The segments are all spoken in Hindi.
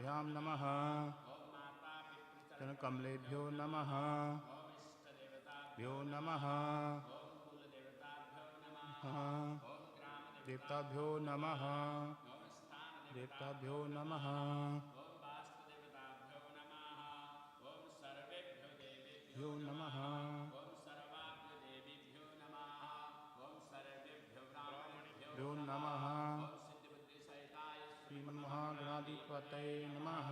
पादाभ्यां नमः। चरणकमलेभ्यो नमः। भ्यो नमः। देवताभ्यो नमः। देवताभ्यो नमः। भ्यो नमः। भ्यो नमः। श्रीमन्महागणाधिपतये नमः।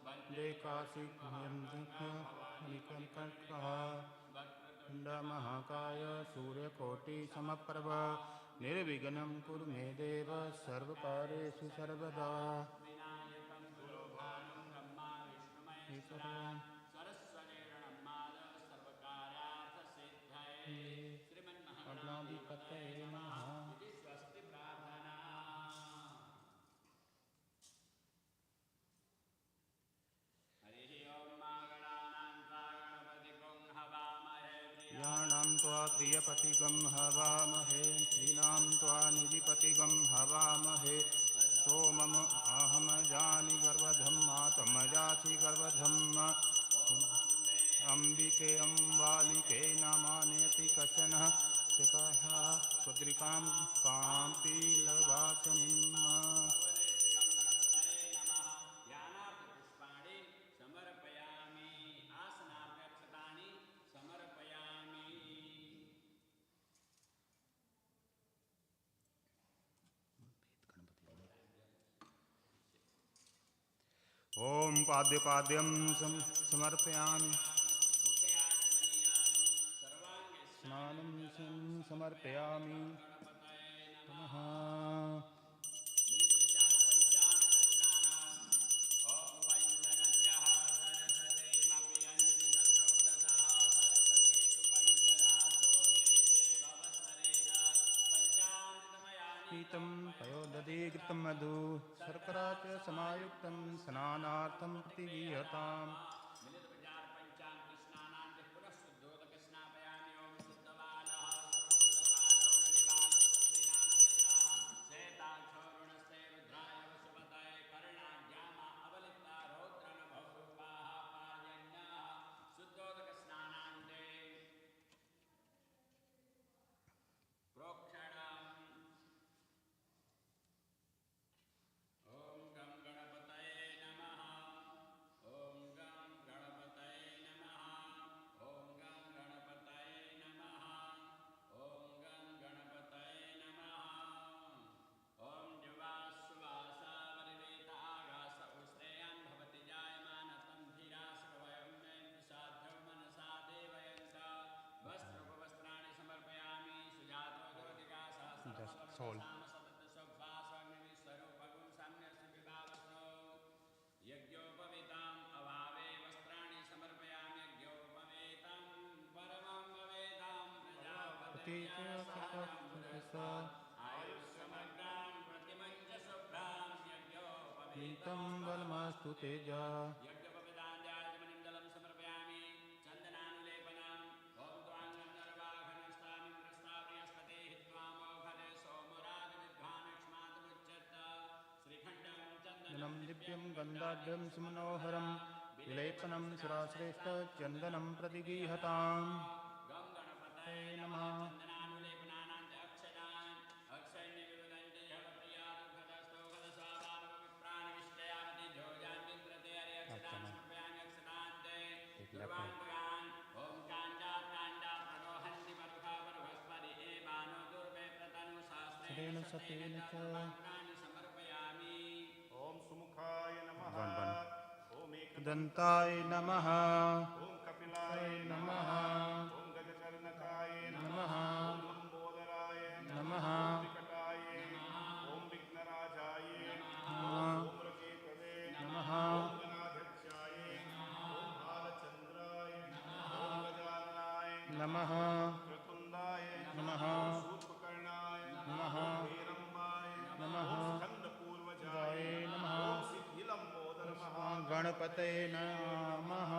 वन्दे काशीपुरन्दकनिकर्कः महाकाय सूर्यकोटिसमप्रभ निर्विघ्नं कुरु मे देव सर्वकार्येषु सर्वदा। गणाधिपतये नमः। यानां त्वा प्रियपतिगं हवामहे श्रीनां त्वा निधिपतिगं हवामहे सोमम अहम जानि गर्वधं मातमजासि गर्वधम् अम्बिके अम्बालिके नामानेति कश्चन शिखः स्वद्रिकां कान्तिलवासनिम्। ओम पाद्यपाद्यं समर्पयामि स्नानं समर्पयामि नमः। पीतं पयोदधि घृतं मधु शर्करा च समायुक्तं स्नानार्थं प्रतिगीयताम्। Soul. नीतं बलमस्तु तेजा दिव्यं गन्धाढ्यं सुमनोहरं विलेपनं सुराश्रेष्ठ चन्दनं प्रतिगीहताम्। नमः। सतेन च ओम सुमुखाय नमः। ओम एकदन्ताय नमः। ओम कपिलाय नमः। ओम गजकर्णकाय नमः। ओम लंबोदराय नमः। ओम विकटाय ओम विघ्नराजाय ओम रकेतवे नमः। ओम गणाध्यक्षाय ओम भालचंद्राय ओम गजाननाय नमः। क्रतुंडाय नमः। शूर्पकर्णाय नमः। हेरंबाय नमः। स्कंदपूर्वजाय नमः। ओम सिद्धिलंबोदर गणपतये नमः।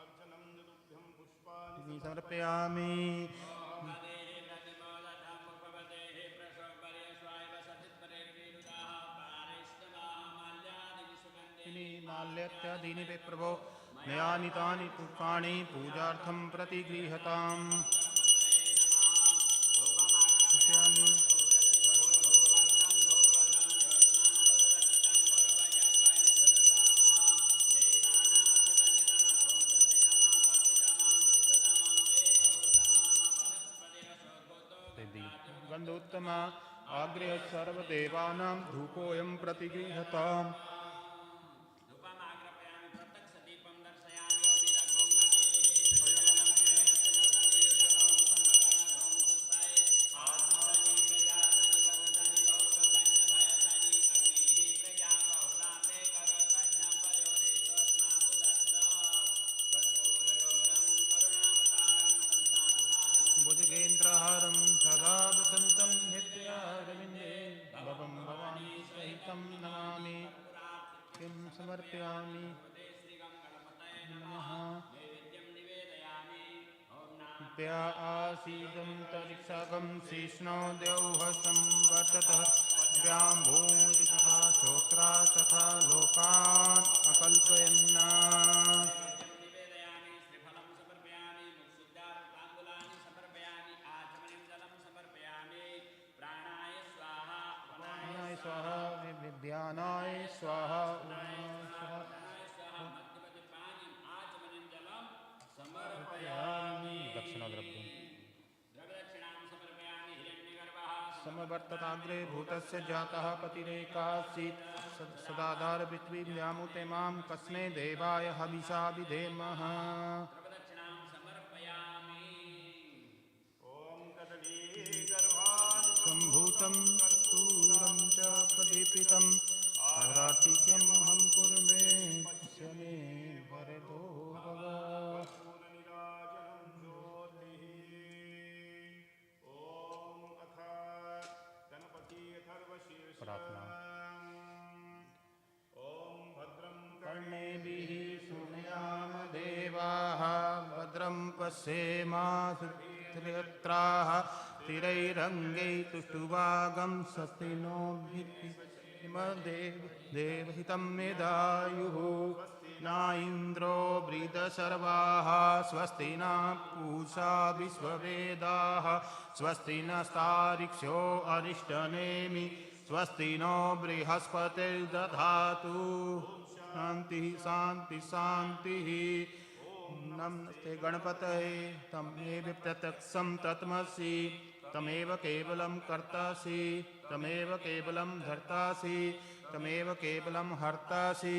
अर्चनं दुभ्यं पुष्पाणि समर्पयामि। माल्यत्यादीनि ते प्रभो मयानि तानि पुष्पाणि पूजार्थं प्रतिगृह्यताम् पुष्यामि गन्धोत्तमा आग्रह सर्वदेवानां धूपोऽयं प्रतिगृह्यताम् भुजगेन्द्रहारं सदा वसन्तं हृदयारविन्दे भवं भवानी सहितं नमामि किं समर्पयामि नमः त्या आसीदं तरिक्षागं शेष्णो देवहसं वर्ततः व्यां भूरितः श्रोत्रा तथा लोकान् अकल्पयन्ना स्वाहा विद्यानाय स्वाहा दक्षिणाद्रव्यं समवर्तताग्रे भूतस्य जातः पतिरेकासीत् सदाधार पृथ्वी व्यामुते मां कस्मै देवाय हविषा विधेमः सम्भूतं कर्पूरं च प्रदीपितम् आरातिक्यं हम कुर्मे शमे वरदो भव प्रार्थना कर्णेभिः शृणुयाम देवाः भद्रं पश्येमासुत्रियत्राः तिरैरङ्गैः तुष्टुवागं स्वस्ति नो देवहितं मेदायुः न इन्द्रो वृद्धशर्वाः स्वस्ति न पूषा विश्ववेदाः स्वस्ति नस्तारिक्षो अरिष्टनेमि स्वस्ति नो बृहस्पतिर्दधातु शान्तिः शान्तिः शान्तिः नमस्ते गणपतये तमेव प्रत्यक्षं तत्मसि तमेव केवलं कर्तासि तमेव केवलं धर्तासि तमेव केवलं हर्तासि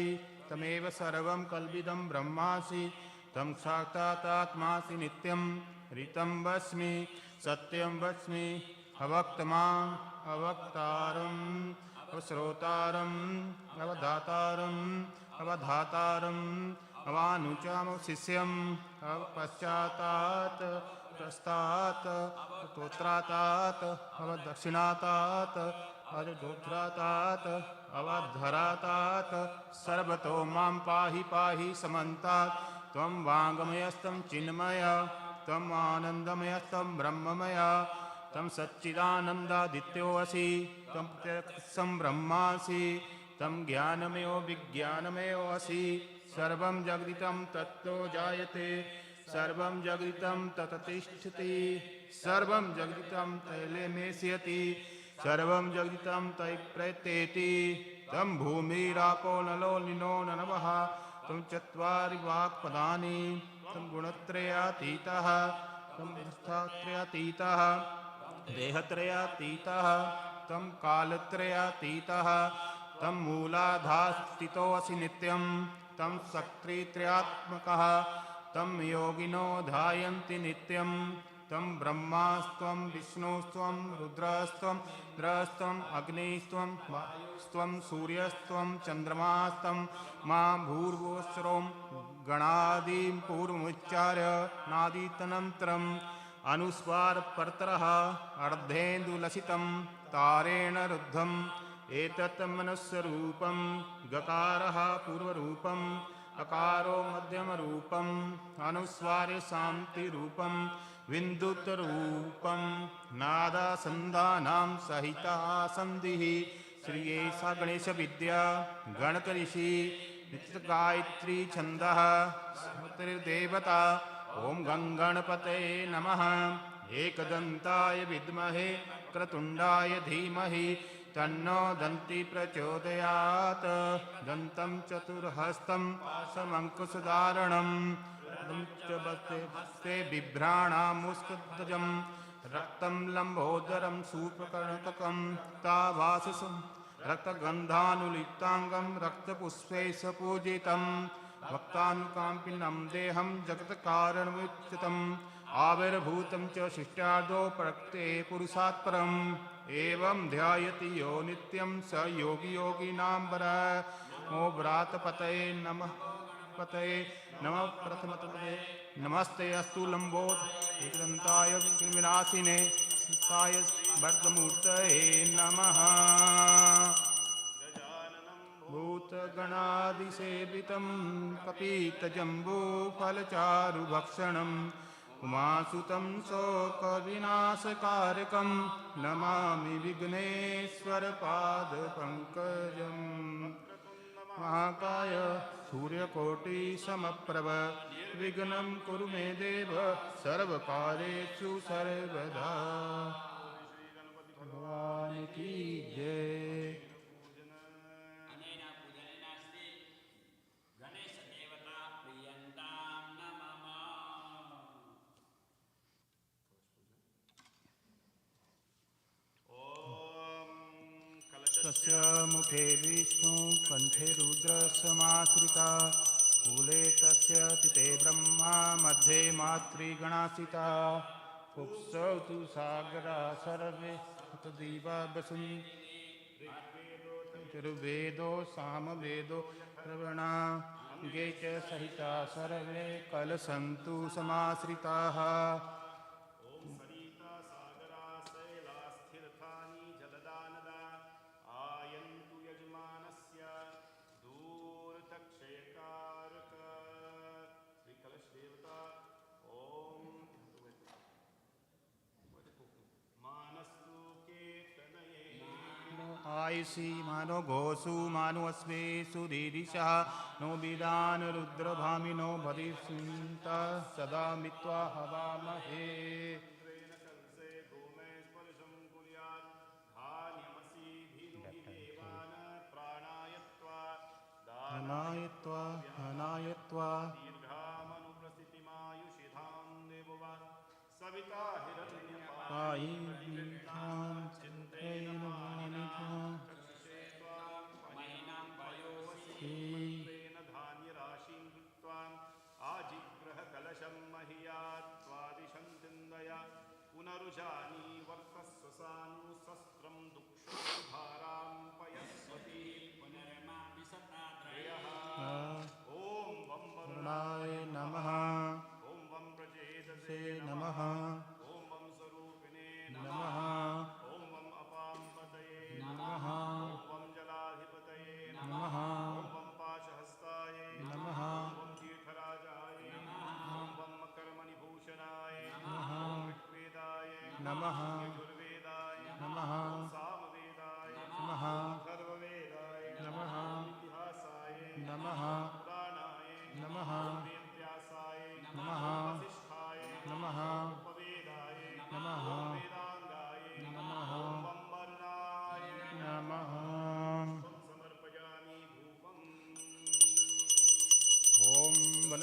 तमेव सर्वं कल्विदं ब्रह्मासि तं साक्षातात्मासि नित्यं ऋतं वस्मि सत्यं वस्मि अवक्तमाम् अवक्तारम् अवश्रोतारम् अवधातारम् अवधातारम् अवानुचामशिष्यम् अवपश्चातात् प्रस्तात् तोत्रातात् अवदक्षिणातात् अवदोध्रातात् अवधरातात् सर्वतो मां पाहि पाहि समन्तात् त्वं वाङ्मयस्तं चिन्मय त्वम् आनन्दमयस्तं ब्रह्ममय तं सच्चिदानन्दादित्योऽसि त्वं प्रत्यक्षं ब्रह्मासि तं ज्ञानमयो विज्ञानमयोऽसि सर्वं जगदितं तत्तो जायते सर्वं जगदितं तततिष्ठति सर्वं जगदितं तैलेमेष्यति सर्वं जगदितं तैप्रत्येति तं भूमिरापो नलो निनो नभः तं चत्वारि वाक्पदानि तं गुणत्रयातीतः तं अवस्थात्रयातीतः देहत्रयातीतः तं कालत्रयातीतः तं मूलाधास्थितोऽसि नित्यं तं शक्तित्रयात्मकः तं योगिनो ध्यायन्ति नित्यं तं ब्रह्मास्त्वं विष्णुस्त्वं रुद्रस्त्वं द्रस्त्वम् अग्निस्त्वं वायुस्त्वं सूर्यस्त्वं चन्द्रमास्त्वं मा भूर्भुवस्सुरं गणादिं पूर्वमुच्चार्य नादितनन्तरम् अनुस्वारपरतरः अर्धेन्दुलसितं तारेण रुद्धम् एतत् मनुष्यरूपं गकारः पूर्वरूपम् अकारो मध्यमरूपम् अनुस्वारे शान्तिरूपं विन्दुतरूपं नादासन्धानां सहिता सन्धिः श्रीयेषा गणेशविद्या गणकऋषि गायत्री छन्दः स्मृतिर्देवता ॐ गङ्गणपतये नमः एकदन्ताय विद्महे क्रतुण्डाय धीमहि तन्नो दन्ति प्रचोदयात् दन्तं चतुर्हस्तं समङ्कुशधारणं च बिभ्राणामुस्कध्वजं रक्तं लम्बोदरं सूपकर्णकं तावाससं रक्तगन्धानुलिप्ताङ्गं रक्तपुष्पैः सपूजितं भक्तानुकाम्पिनं देहं जगत्कारणमुच्यतम् आविर्भूतं च शिष्टार्दो प्रकृते पुरुषात् परम् एवं ध्यायति यो नित्यं स योगी योगिनां वरः नमो व्रातपतये नमः पतये नमः प्रथमतमये नमस्ते अस्तु लम्बोद एकदन्ताय विनाशिने संस्थाय वर्धमूर्तये नमः भूतगणादिसेवितं कपितजम्बूफलचारुभक्षणम् उमासुतं शोकविनाशकारकं नमामि विघ्नेश्वरपादपङ्कजम् महाकाय सूर्यकोटिसमप्रभ विघ्नं कुरु मे देव सर्वकार्येषु सर्वदा भगवान की जय। तस्य मुखे विष्णु कंठे रुद्रसमाश्रिता मूले तस्य तिते ब्रह्मा मध्ये मातृगणासिता कुक्षौ तु सागरा सर्वे तदीवा वसुर्वेदो सामवेदो रवणा गे च सहिता सर्वे कलसन्तु समाश्रिताः आयुषी मानो घोषु मानो अस्मेषु दीदिशः नो विदान रुद्रभामिनो भरिष्यन्ता सदा मित्वा हवामहे हनायत्वा हनायत्वा सविता पाहि मीठां चिन्तयेन धान्यराशिं कृत्वा आजिग्रहकलशं मह्यात्वादिशन्तिन्दया पुनरुजानी वर्तस्वसानुशस्त्रं दुक्षुभारां पयस्वती पुनर्मापि सतात्रयः ॐ वं वरुणाय नमः ॐ वं प्रचेतसे नमः ॐ वं स्वरूपिणे नमः ॐ वं अपाम्पतये नमः ॐ वं जलाधिपतये नमः ॐ वं पाशहस्ताय नमः ॐ वं तीर्थराजाय ॐ वं कर्मणिभूषणाय नमः ॐ ऋग्वेदाय नमः यजुर्वेदाय नमः ॐ सामवेदाय नमः अथर्ववेदाय नमः इतिहासाय नमः पुराणाय नमः वेदव्यासाय नमः वसिष्ठाय नमः उपवेदाय नमः वेदांगाय नमः ॐ वं वरुणाय नमः त्वं समर्पयामि धूपम् ॐ बल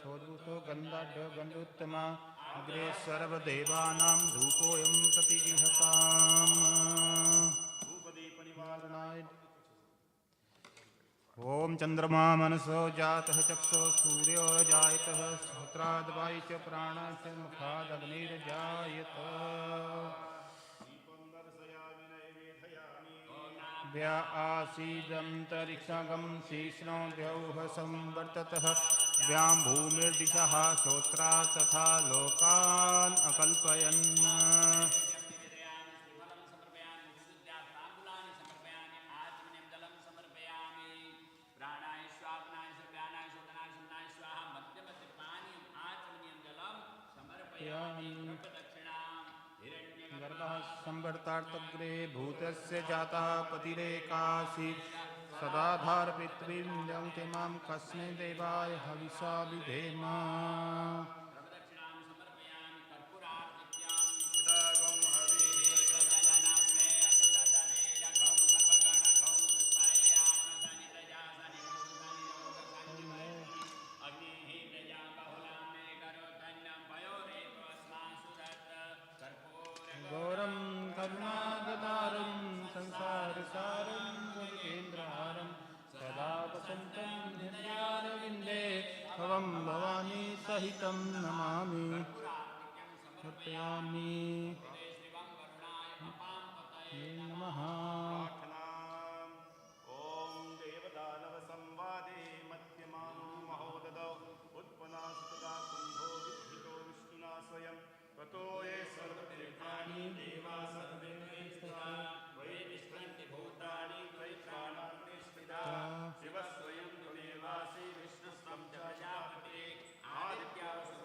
सोद्भूतो गन्धाढ्य गन्धोत्तमा अग्रे सर्वदेवानां धूपोऽयं प्रतिगृहताम् धूपदीपनिवारणाय ॐ चन्द्रमा मनसो जातः चक्षो सूर्यो जायतः श्रोत्राद्वायु च प्राणः च मुखादग्निर्जायत दीपं दर्शयामि नैवेदयामि व्या आसीदन्तरिक्षगं शीर्ष्णो द्यौः संवर्ततः व्यां भूमिर्दिशः श्रोत्रा तथा लोकान् अकल्पयन् समर्पयामि गर्भः संवर्तार्तग्रे भूतस्य जातः पतिरेकासीत् सदाधारपृथ्वीं ते मां कस्मै देवाय हविषा विधेम गौरं करुणागदारं संसारसारं भुजगेन्द्रहारं सदा वसन्तं हृदयारविन्दे भवं भवानी सहितं नमामि समर्पयामि नमः। ॐ देवदानवसंवादे मध्यमानो महोददौ उत्पन्नास्तदा कुम्भो विद्धितो विष्णुना स्वयं ततो ये सर्वतीर्थानि देवा सर्वेश्वरा वै तिष्ठन्ति भूतानि त्रैत्राणान्ते स्थिता शिवस्वयं त्वमेवासि विष्णुस्त्वं च प्रजापते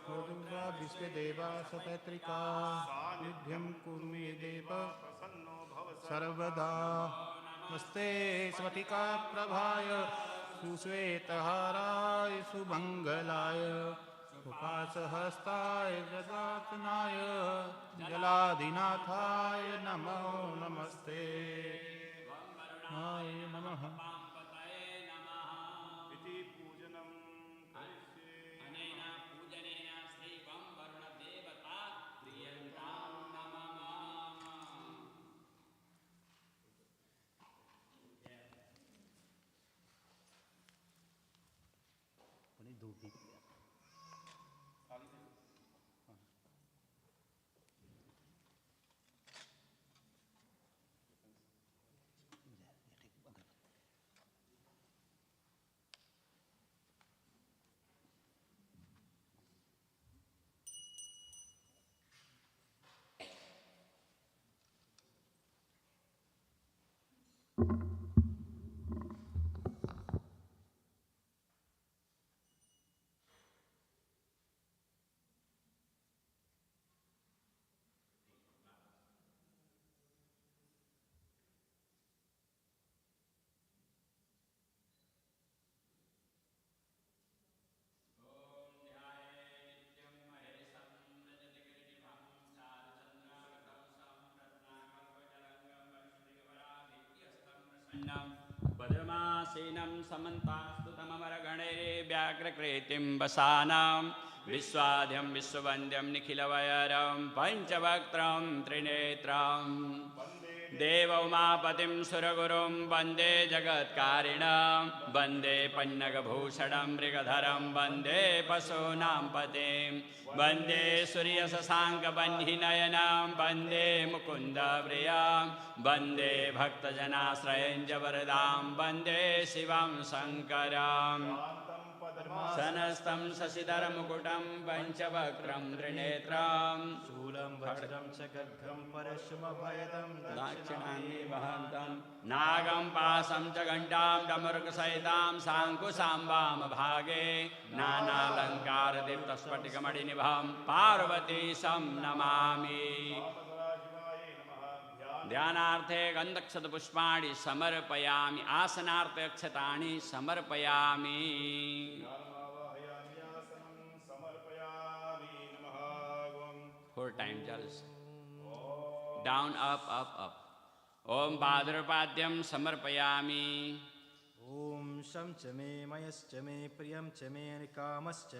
दुर्गा विश्वदेवा सपैत्रिका युध्यं कुर्मे देव प्रसन्नो भव सर्वदा नमस्ते स्फटिका प्रभाय सुश्वेतहाराय सुमङ्गलाय सुपासहस्ताय जगन्नाथाय जलाधिनाथाय नमो नमस्ते हाय नमः। इति पूजनं करिष्ये। अनेन पूजनेन श्रीवं वरुणदेवता प्रियन्तां नमः। भद्रमासीनं समन्तास्तुतममरगणैर्व्याघ्रकृतिं वसानां विश्वाद्यं विश्ववन्द्यं निखिलवयरं पञ्चवक्त्रं त्रिनेत्रं देवौमापतिं सुरगुरुं वन्दे जगत्कारिणं वन्दे पन्नगभूषणं मृगधरं वन्दे पशूनां पतिं वन्दे सूर्यशशाङ्कवह्निनयनं वन्दे मुकुन्दप्रियं वन्दे भक्तजनाश्रयं च वरदां वन्दे शिवं शङ्करं सनस्तं शशिधरमुकुटं पञ्चवक्त्रं त्रिनेत्रं शूलं वज्रं च खड्गं परशुमभयदं दाक्षिणान्ये वहन्तं नागं पाशं च घण्टां डमरुकसहितां साङ्कुशां वामभागे नानालङ्कारदीप्तस्फटिकमणिनिभं पार्वतीशं नमामि। ध्यानार्थे गन्धक्षतपुष्पाणि समर्पयामि आसनार्थे अक्षतानि समर्पयामि। Four times just down, up, up, up. Om Bhadrapadyam samarpayami. ॐ शं च मे मयश्च मे प्रियं च मे कामश्च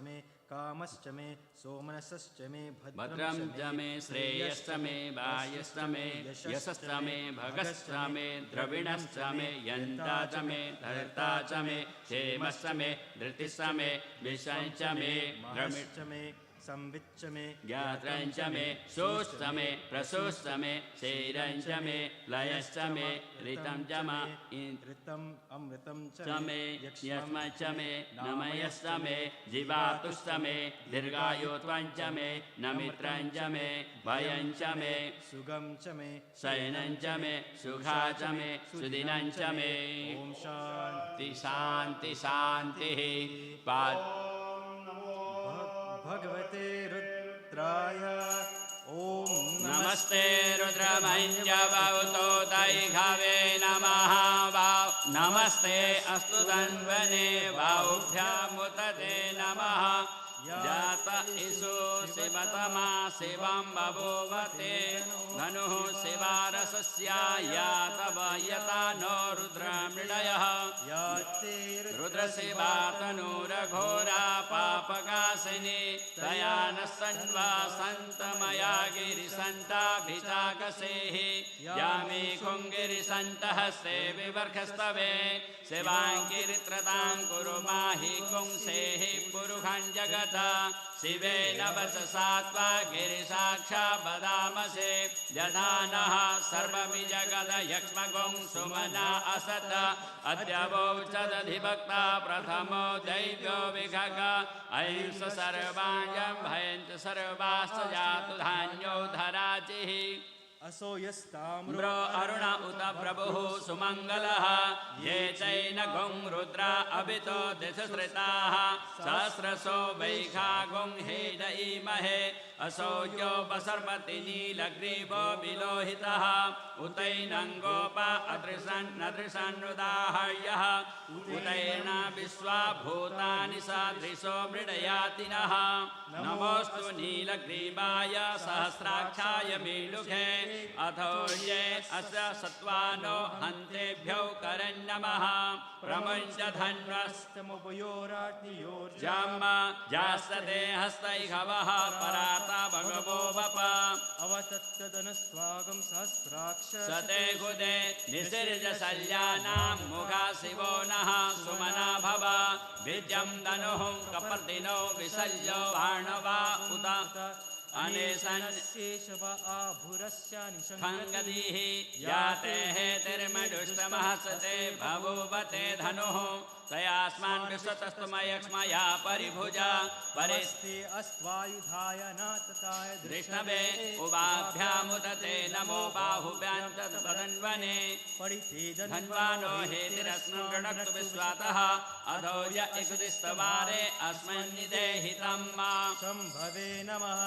मे सोमनसश्च मे भद्रं च मे श्रेयश्च मे वायश्च मे यशश्च मे भगश्च मे द्रविणश्च मे यन्ता च मे धर्ता च मे क्षेमश्च मे धृतिश्च मे विषञ्च मे महश्च मे संविच्च मे ज्ञात्रञ्च मे सोश्च मे प्रसोश्च मे शैरञ्च मे लयश्च मे ऋतं च मे ऋतम् अमृतं च मे यस्मच्च मे नमयश्च मे जीवातुश्च मे दीर्घायुत्वञ्च मे नमित्रञ्च मे भयञ्च मे सुगं च मे शयनञ्च मे सुखा च मे सुदिनञ्च मे ॐ शान्ति शान्ति शान्तिः भगवते रुद्राय रुद्राय ॐ नमस्ते रुद्रमञ्जवतो दैघवे नमः वाव नमस्ते अस्तु धन्वने वाहुभ्यामुतते नमः जात इषु शिवतमा शिवं बभूवते धनुः शिवारसस्या यातव यता नो रुद्रमृडयः रुद्रशिवा तनूरघोरा पापकाशिनी तया न सन्वा सन्तमया गिरिसन्ताभिचाकसेः यामे कुङ्गिरिसन्तः से विवर्खस्तवे शिवाङ्गिरित्रतां कुरु माहि कुंसेः पुरुषं जगत् शिवेन वचसा त्वा गिरिसाक्षा वदामसे यथा नः सर्वमि जगदयक्ष्मगुं सुमना असत् अद्यवोचदधिभक्ता प्रथमो दैव्यो विघग अहिंस सर्वाण्यं भयञ्च सर्वाश्च जातु धान्यो धराचिः असो यस्ताम्रो ब्रो अरुण उत प्रभुः सुमङ्गलः ये चैन गुं रुद्रा अभितो दिशश्रिताः सहस्रशो वैखा गुं हेडईमहे असो यो वसर्मति नीलग्रीवो विलोहितः उतैनङ्गोप अदृशन्नुदाहर्यः उतैर्न विश्वा भूतानि सदृशो मृडयातिनः नमोऽस्तु नीलग्रीवाय सहस्राक्षाय मीलुखे अथो ये अस्य सत्त्वानो हन्तेभ्यो करन्नमः प्रमुञ्च धन्वस्तमुपयोराग्नियोर्जाम्ब जास्तते हस्तैघवः पराता भगवो वप अवतत्तदनस्त्वागं सहस्राक्ष सते गुदे निसृज शल्यानां मुखा शिवो नः सुमना भव बीजं धनुः कपर्दिनो विसल्यो बाणवा उत अनेशेषव आभुरस्यानिषङ्गतिः याते हेतिर्मडुष्टमः सते बभूवते धनुः तयास्मान् विश्वतस्तुमयक्ष्मया परिभुजा परिस्थे अस्त्वायुधाय न तताय दृष्णवे उवाभ्यामुदते नमो बाहुभ्यान्तद्वदन्वने पठिते धन्वानो हेतिरस्मिन् गृणक्तु विश्वातः अधो य इकुदिस्तवारे अस्मन्निदेहितं मा शम्भवे नमः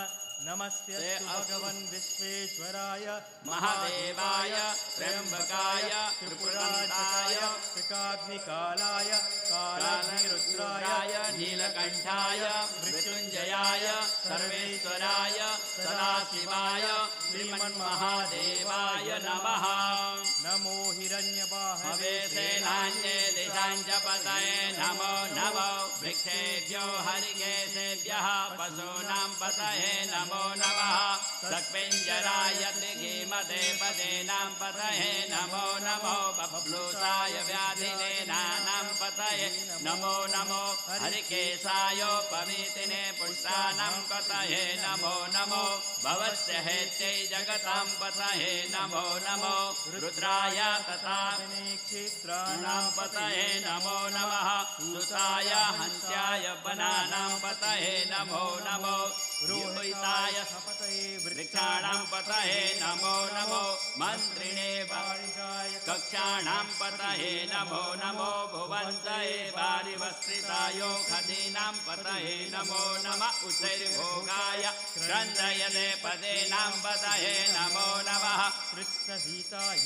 नमस्ते भगवन् विश्वेश्वराय महादेवाय त्र्यम्बकाय त्रिपुराय त्रिकाग्निकालाय कालाग्निरुद्राय नीलकण्ठाय मृत्युञ्जयाय सर्वेश्वराय सदाशिवाय श्रीमन्महादेवाय नमः नमो हिरण्यबाहवे सेनान्ये दिशाञ्च पतये नमो नमो वृक्षेभ्यो हरिकेशेभ्यः पशूनां पतये नमो नमः सक्पिञ्जराय दिघीमते पदेनां पतये नमो नमो बभ्लूषाय व्याधिनेनानां पतये नमो नमो हरिकेशायोपवीतिने पुष्टानां पतये नमो नमो भवस्य हेत्यै जगतां पतये नमो नमो रुद्राय तथा क्षेत्राणां पतये नमो नमः सुताय हन्त्याय वनानां पतये नमो नमो रोहिताय पतये वृक्षाणां पतये नमो नमो मन्त्रिणे कक्षाणां पतये नमो नमो भुवन्तये वारिवस्त्रितायो खदीनां पतये नमो नमः उच्चैर्भोगाय क्रन्दयते पदेनां पतये नमो नमः कृष्णभीताय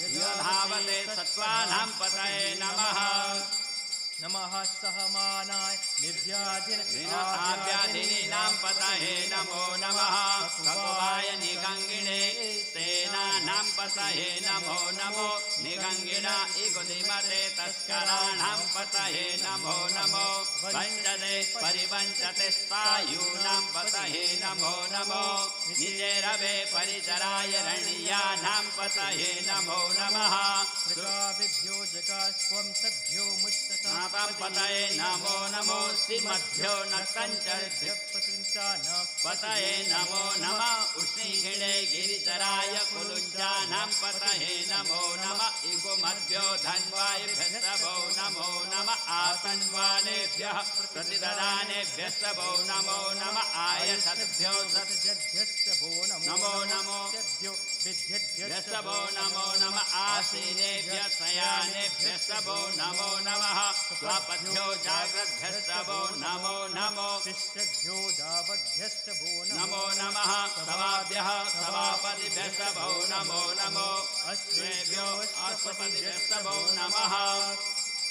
धावते सत्त्वानां पतये नमः नमः सहमानाय निर्व्याधिनीनां पतये नमो नमः ककुवाय निगङ्गिणे सेनानां पतये नमो नमो निगङ्गिणा इगुदिमते तस्कराणां पतये नमो नमो वञ्चते परिवञ्चते स्थायूनां पतये नमो नमो निजेरवे परिचराय रण्यानां पतये नमो नमः जगाभिभ्यो जगास्त्वं सभ्यो मुष्टका पतये नमो नमो श्रीमद्भ्यो नक्तञ्चरिभ्यः पतये नमो नमः उष्णीखिणे गिरिचराय कुलुञ्जानां पतये नमो नमः इगुमद्भ्यो धन्वायुभ्यस्तभो नमो नमः आतन्वानेभ्यः प्रतिददानेभ्यस्तभो नमो नमः आयसद्भ्यो सत्यभ्यस्तभो नमो नमो व्यस्तभो नमो नमः आसीनेभ्यः शयानेभ्यस्तभो नमो नमः स्वपथ्यो जाग्रद्भ्यस्तभो नमो नमो शिष्टभ्यो दावभ्यस्तभो नमो नमः सभाभ्यः सभापतिभ्यस्तभो नमो नमो अश्वेभ्यो अश्वपतिभ्यस्तभो नमः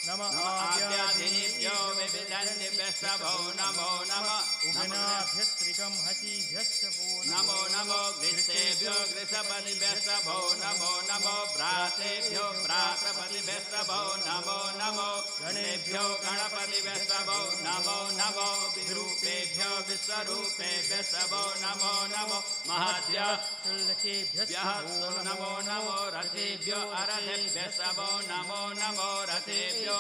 नमः आद्यादिनेभ्यो विविधन्यभ्यस्तभो नमो नमः उगनाभ्यस्त्रिकं हतिभ्यस्तभो नमो नमो ग्रीष्मेभ्यो ग्रीष्मपतिभ्यस्तभो नमो नमो भ्रातेभ्यो भ्रातपतिभ्यस्तभो नमो नमो गणेभ्यो गणपतिभ्यस्तभो नमो नमो विरूपेभ्यो विश्वरूपेभ्यस्तभो नमो नमो महद्भ्यः नमो नमो रथेभ्यो अरथेभ्यस्तभो नमो नमो रथेभ्यो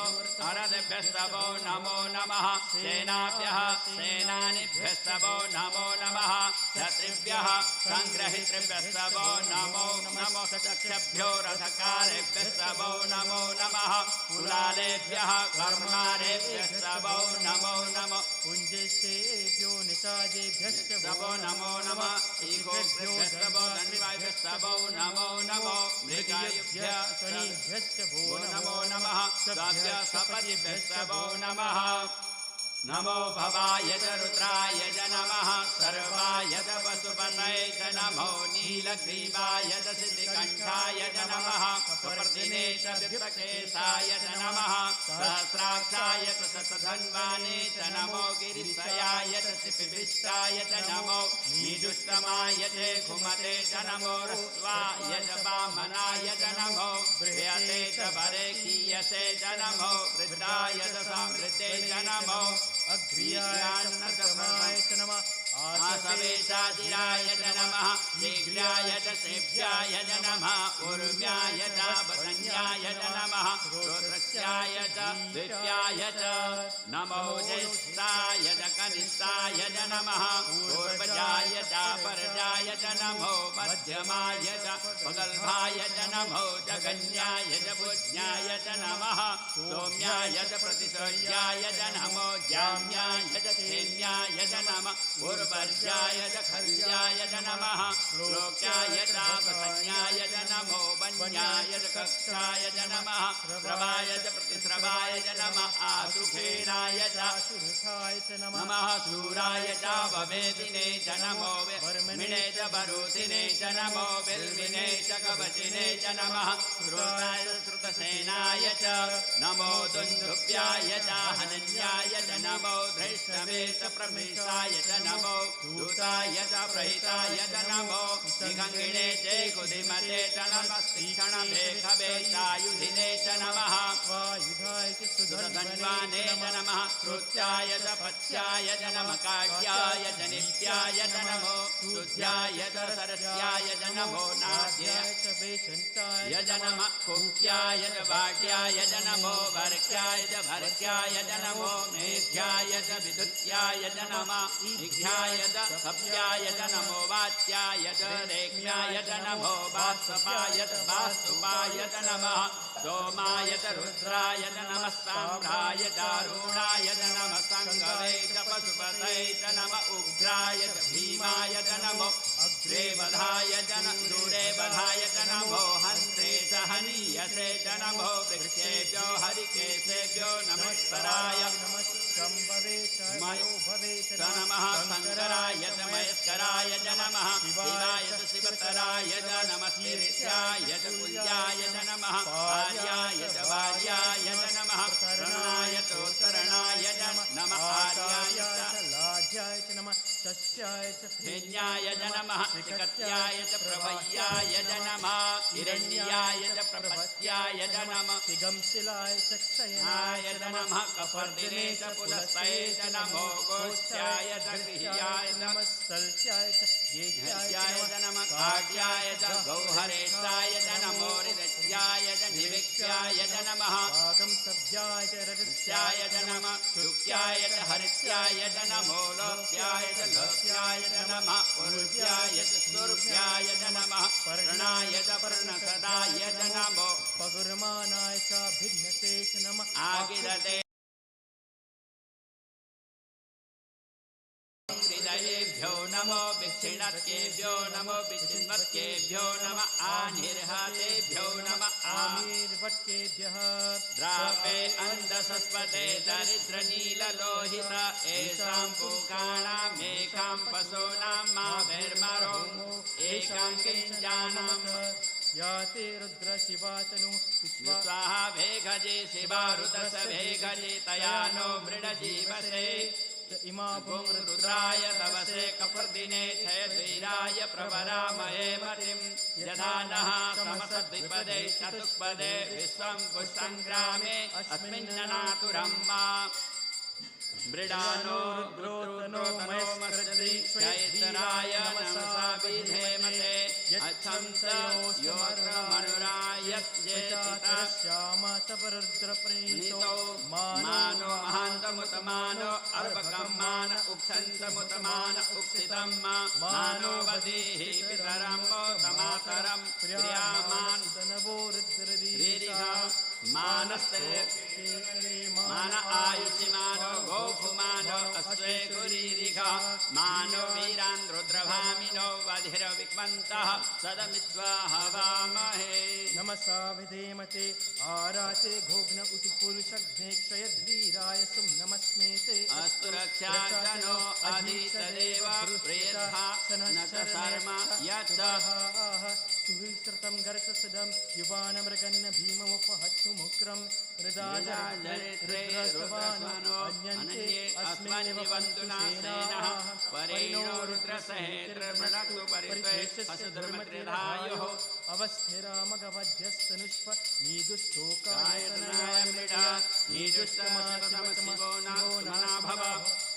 अरथेभ्यस्तभो नमो नमः सेनाभ्यः सेनानिभ्यस्तभो नमो नमः क्षत्रिभ्यः सङ्ग्रहितृभ्यस्तभो नमो नमो चक्षभ्यो रथकारेभ्यस्तभो नमो नमः कुलालेभ्यः कर्मारेभ्यस्तभो नमो नमो पुञ्जेष्ठेभ्यो निषादेभ्यस्तभो नमो नमः ईगोभ्यस्तभो दण्डिवाभ्यस्तभो नमो नमो मृगायुभ्यः शनिभ्यस्तभो नमो नमः स्वाभ्यः सपतिभ्यस्तभो नमः नमो भवाय च रुद्राय च नमः सर्वाय च पशुपतये च नमो नीलग्रीवाय च सिद्धिकण्ठाय च नमः कपर्दिने च विप्रकेशाय च नमः सहस्राक्षाय च शतधन्वाने च नमो गिरिशयाय च शिपिविष्टाय च नमो नीजुष्टमाय च घुमते च नमो रस्वाय च वामनाय च नमो बृहते च भरेखीयसे च नमो वृद्धाय च समृद्धे च नमो अग्र्याय च नमः आसवेशादिराय च नमः शीघ्राय च सेभ्याय च नमः ऊर्म्याय च वदन्याय च नमः रोत्रस्याय च दिव्याय च नमो ज्येष्ठाय च कनिष्ठाय च नमः पूर्वजाय च परजाय च नमो मध्यमाय च प्रगल्भाय च नमो जगन्याय च पूज्याय च नमः सौम्याय च प्रतिशोध्याय च नमो जाम्याय च खेम्याय च नमः पूर्वर्याय च खल्याय च नमः लोक्याय च वसन्याय च नमो वन्याय च कक्षाय च नमः श्रवाय च प्रतिश्रवाय च नमः आशुखेनाय च सुरथाय च नमः शूराय च भवेदिने च नमो वर्मिणे च भरूतिने च नमो बिल्विने च कवचिने च नमः श्रोताय श्रुतसेनाय च नमो दुन्दुभ्याय च हनन्याय च नमो धृष्टवे च प्रमेशाय च नमो दूताय च प्रहिताय च नमो निगङ्गिणे च कुधिमते च नमः तीक्ष्णमेघवे चायुधिने च नमः वायुधाय च सुधन्वाने च नमः श्रुत्याय च पत्याय च नमः काट्याय च नित्याय च नमो शुद्ध्याय च सरस्याय च नमो नाद्याय च वेशन्ताय च नमः कुक्याय च वाड्याय च नमो भर्क्याय च भर्क्याय च नमो मेध्याय च विद्युत्याय च नमः निघ्याय च सभ्याय च नमो वाच्याय च रेक्ष्याय च नमो वास्तपाय च वास्तुपाय च नमः सोमाय च रुद्राय च नमः साम्राय च अरुणाय च नमः सङ्गवे च पशुपतये च नमः उग्राय च भीमाय च नमो अग्रे वधाय च दूरे वधाय च नमो हन्त्रे च हनीयसे च नमो वृक्षेभ्यो हरिकेशेभ्यो नमस्कराय शम्भवे च भवे च नमः शङ्कराय च महेश्वराय च नमः शिवाय च शिवतराय च नमः शीर्षाय च कुल्याय च नमः आर्याय च वार्याय च नमः करणाय चोत्तरणाय च नमः आर्याय च लाढ्याय च नमः शस्याय च फेन्याय च नमः त्रिकट्याय च प्रभय्याय च नमः हिरण्याय च प्रपत्याय च नमः दिगंशिलाय च क्षयनाय च नमः कपर्दिने च पुलस्तये च नमो गोष्ठ्याय च गृह्याय नमः सल्क्याय च ज्येष्ठ्याय च नमः काट्याय च गौहरेष्ठाय च नमो हृदयाय च निवेक्ष्याय च नमः पाकं सभ्याय च रजस्याय च नमः शुक्याय च हरित्याय च नमो लोक्याय च लोक्याय च नमः उर्व्याय च सुर्व्याय च नमः पर्णाय च पर्णसदाय च नमो पगुर्मानाय च भिन्नते च नमः आगिरते हृदयेभ्यो नमो विक्षिणत्येभ्यो नमो विचिन्वत् भटकेभ्यो नमः आनिर्हतेभ्यो नमः आमीर्भट्केभ्यः द्रापे अन्धसस्पते दरिद्रनीललोहित येषां पूकाणामेकां पशूनां माभिर्मरो एकां किञ्जानां याते रुद्र शिवातनु स्वाहा भेघजे शिवारुदस भेघजे तया नो मृडजीवसे इमा गुं रुद्राय तवसे कपर्दिने क्षयद्वीराय प्रवरामहे मतिं यथा नः समसद्विपदे चतुष्पदे विश्वं पुष्टङ्ग्रामे अस्मिन्ननातुरं मा मृडानो रुद्रोतनो मयस्करद्रि चैतराय नमसा विधेमते अच्छं स योत्रमनुरायत्येतिता श्यामतपरुद्रप्रणीतो मानो महान्तमुतमानो अर्भकं मान उक्षन्तमुतमान उक्षितं मानो वधीः पितरं मोतमातरं प्रियामान् तनवो रीरिघा मानस्ते मान आयुषिमानो गोपुमानो अस्वे गुरीरिघा मानो वीरान् रुद्रभामिनो वधिरविक्मन्तः सदमित्वा हवामहे नमसा विधेमते आराते घोघ्न उतु पुरुषघ्ने क्षयद्वीराय सुं नमस्मेते अस्तु रक्षाजनो अधीतदेव प्रेयथा न च शर्म यच्च सुविश्रुतं गर्तसदं युवानमृगन्न भीममुपहत्तुमुक्रं हृदाजरित्रे रुद्रस्वनो अन्ये अस्मन्निवन्तु नासेनः परेणो रुद्रसहेत्रमृणक्तु परित्वे असुधर्मत्रिधायोः अवस्थिरामगवध्यस्तनुष्प कायतनाय मृडा नीजुष्टमसिवो नामना भव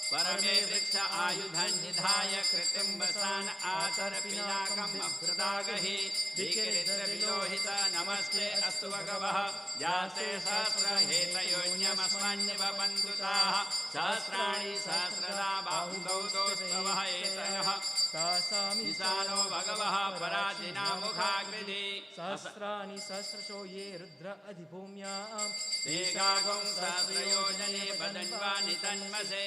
परमे वृक्ष आयुधन्निधाय कृतिं वसान आचरपिनाकम् अभृतागहि विकिरिद्रविलोहित नमस्ते अस्तु भगवः जाते सहस्रहेतयोन्यमस्मन्निवपन्तु ताः सहस्राणि सहस्रदा बाहुगौ दोस्तवः एतयः ईशानो भगवः पराजिना मुखाग्निधि सहस्राणि सहस्रशो ये रुद्र अधिभूम्याम् तेगागुं सहस्रयोजने वदन्वानि तन्मसे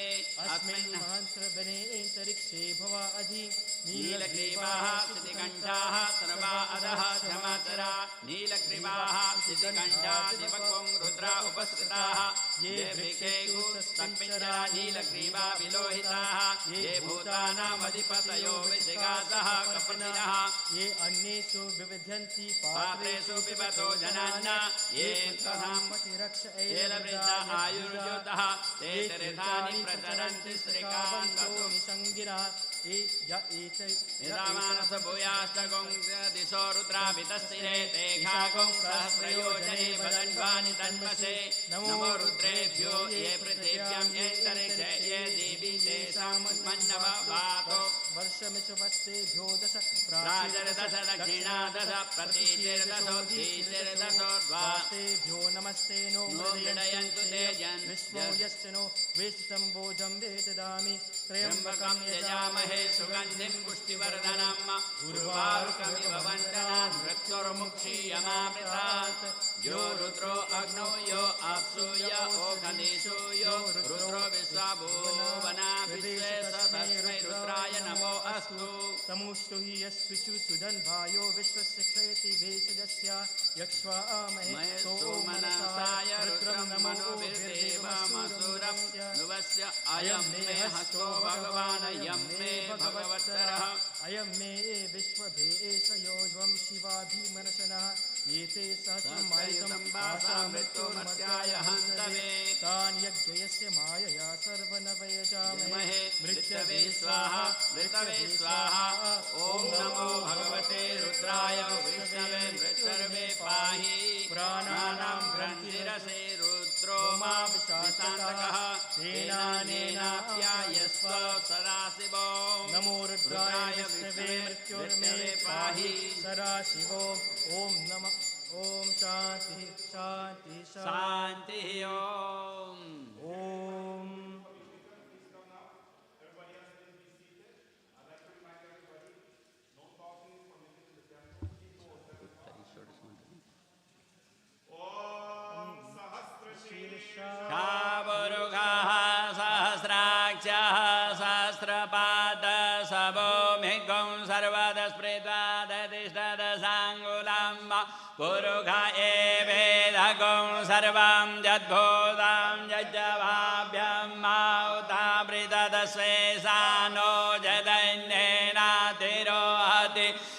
अस्मिन् महान्त्रवने अन्तरिक्षे भवा अधि नीलग्रीवाः स्थितिकण्ठाः सर्वा अधः क्षमाचरा नीलग्रीवाः स्थितिकण्ठा दिवक्वं रुद्रा उपस्थिताः ये वृक्षेषु तस्मिञ्चरा नीलग्रीवा विलोहिताः ये भूतानामधिपतयो विशिखासः कपतिनः ये अन्येषु विविध्यन्ति पात्रेषु पिबतो जनान्न ये त्वधां येलवृद्धा आयुर्योतः ते तीर्थानि प्रचरन्ति श्रीकान्ततो निसङ्गिनः यदामानस भूयाष्टगुं दिशो रुद्राभितस्थिरे ते घागुं सहस्रयोजने वदन्वानि तन्मसे नमो रुद्रेभ्यो ये पृथिव्यां येऽन्तरिक्षे ये देवी तेषां मन्नव वातो वर्षमिषवस्तेभ्यो दश प्राचर्दश दक्षिणा दश प्रतीतिर्दशोद्धीतिर्दशोर्ध्वा तेभ्यो नमस्ते नो मृडयन्तु ते विश्वो यश्च नो वेष्टितं भोजं वेददामि त्र्यम्बकं यजामहे सुगन्धिं पुष्टिवर्धनम् उर्वारुकमिव वन्दनात् मृत्युर्मुक्षीयमामृतात् यो रुद्रो अग्नौ यो अप्सु य ओखदिषु यो रुद्रो विश्वभुवना विश्वे स तस्मै रुद्राय नमो अस्तु तमुष्टु हि यस्विषु सुधन्भायो विश्वस्य क्षयति भेषजस्य यक्ष्वामहे सोमनसाय रुद्रं मनोभिर्देवमसुरं ध्रुवस्य अयं मे हस्तो भगवान् अयं मे भगवत्तरः अयं मे विश्वभेष योज्वं शिवाभिमनशनः एते सहस्रमायुतं भाषा मृत्युमर्त्याय हन्तमे तान् यज्ञयस्य मायया सर्वनवयजामहे मृत्यवे स्वाहा मृतवे स्वाहा ॐ नमो भगवते रुद्राय विष्णवे मृत्यर्वे पाहि पुराणानां ग्रन्थिरसे रुद्रो मा विशान्तकः तेनानेनाप्यायस्व सदाशिवो नमो रुद्राय विष्णवे मृत्युर्मे पाहि सदाशिवो ॐ नमः ॐ शान्ति शान्ति शान्तिः ॐ कावरुघः सहस्राक्षः सहस्रपाद सबो मेघं सर्वदा स्मृत्वा दतिष्ठदसाङ्गुलम् पुरुष एवेदगुं सर्वं यद्भूतं यज्जवाभ्यं माउतावृतदस्वेशानो जदैन्येनातिरोहति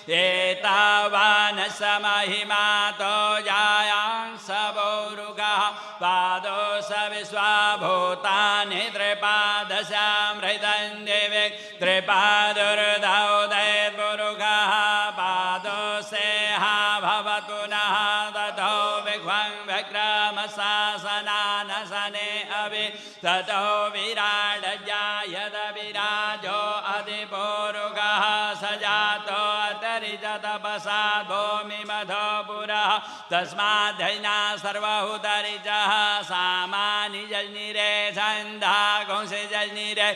एतावान् समहिमातो जायांस पौरुषः पादो स विश्वाभूतानि त्रिपादशामृतं दिवि त्रिपादुर्धौदैर्पुरुषः पादो सेहा भवतु नः ततो विघ्वं विक्रमशासनानशने अभि ततो विराड जायत विराजो अधिपुरुषः स जातो तपसा भूमिमधो पुरः तस्माद्धैना सर्वहुतरिचः सामानि जलनिरे छन्दा कंसे जलनिरे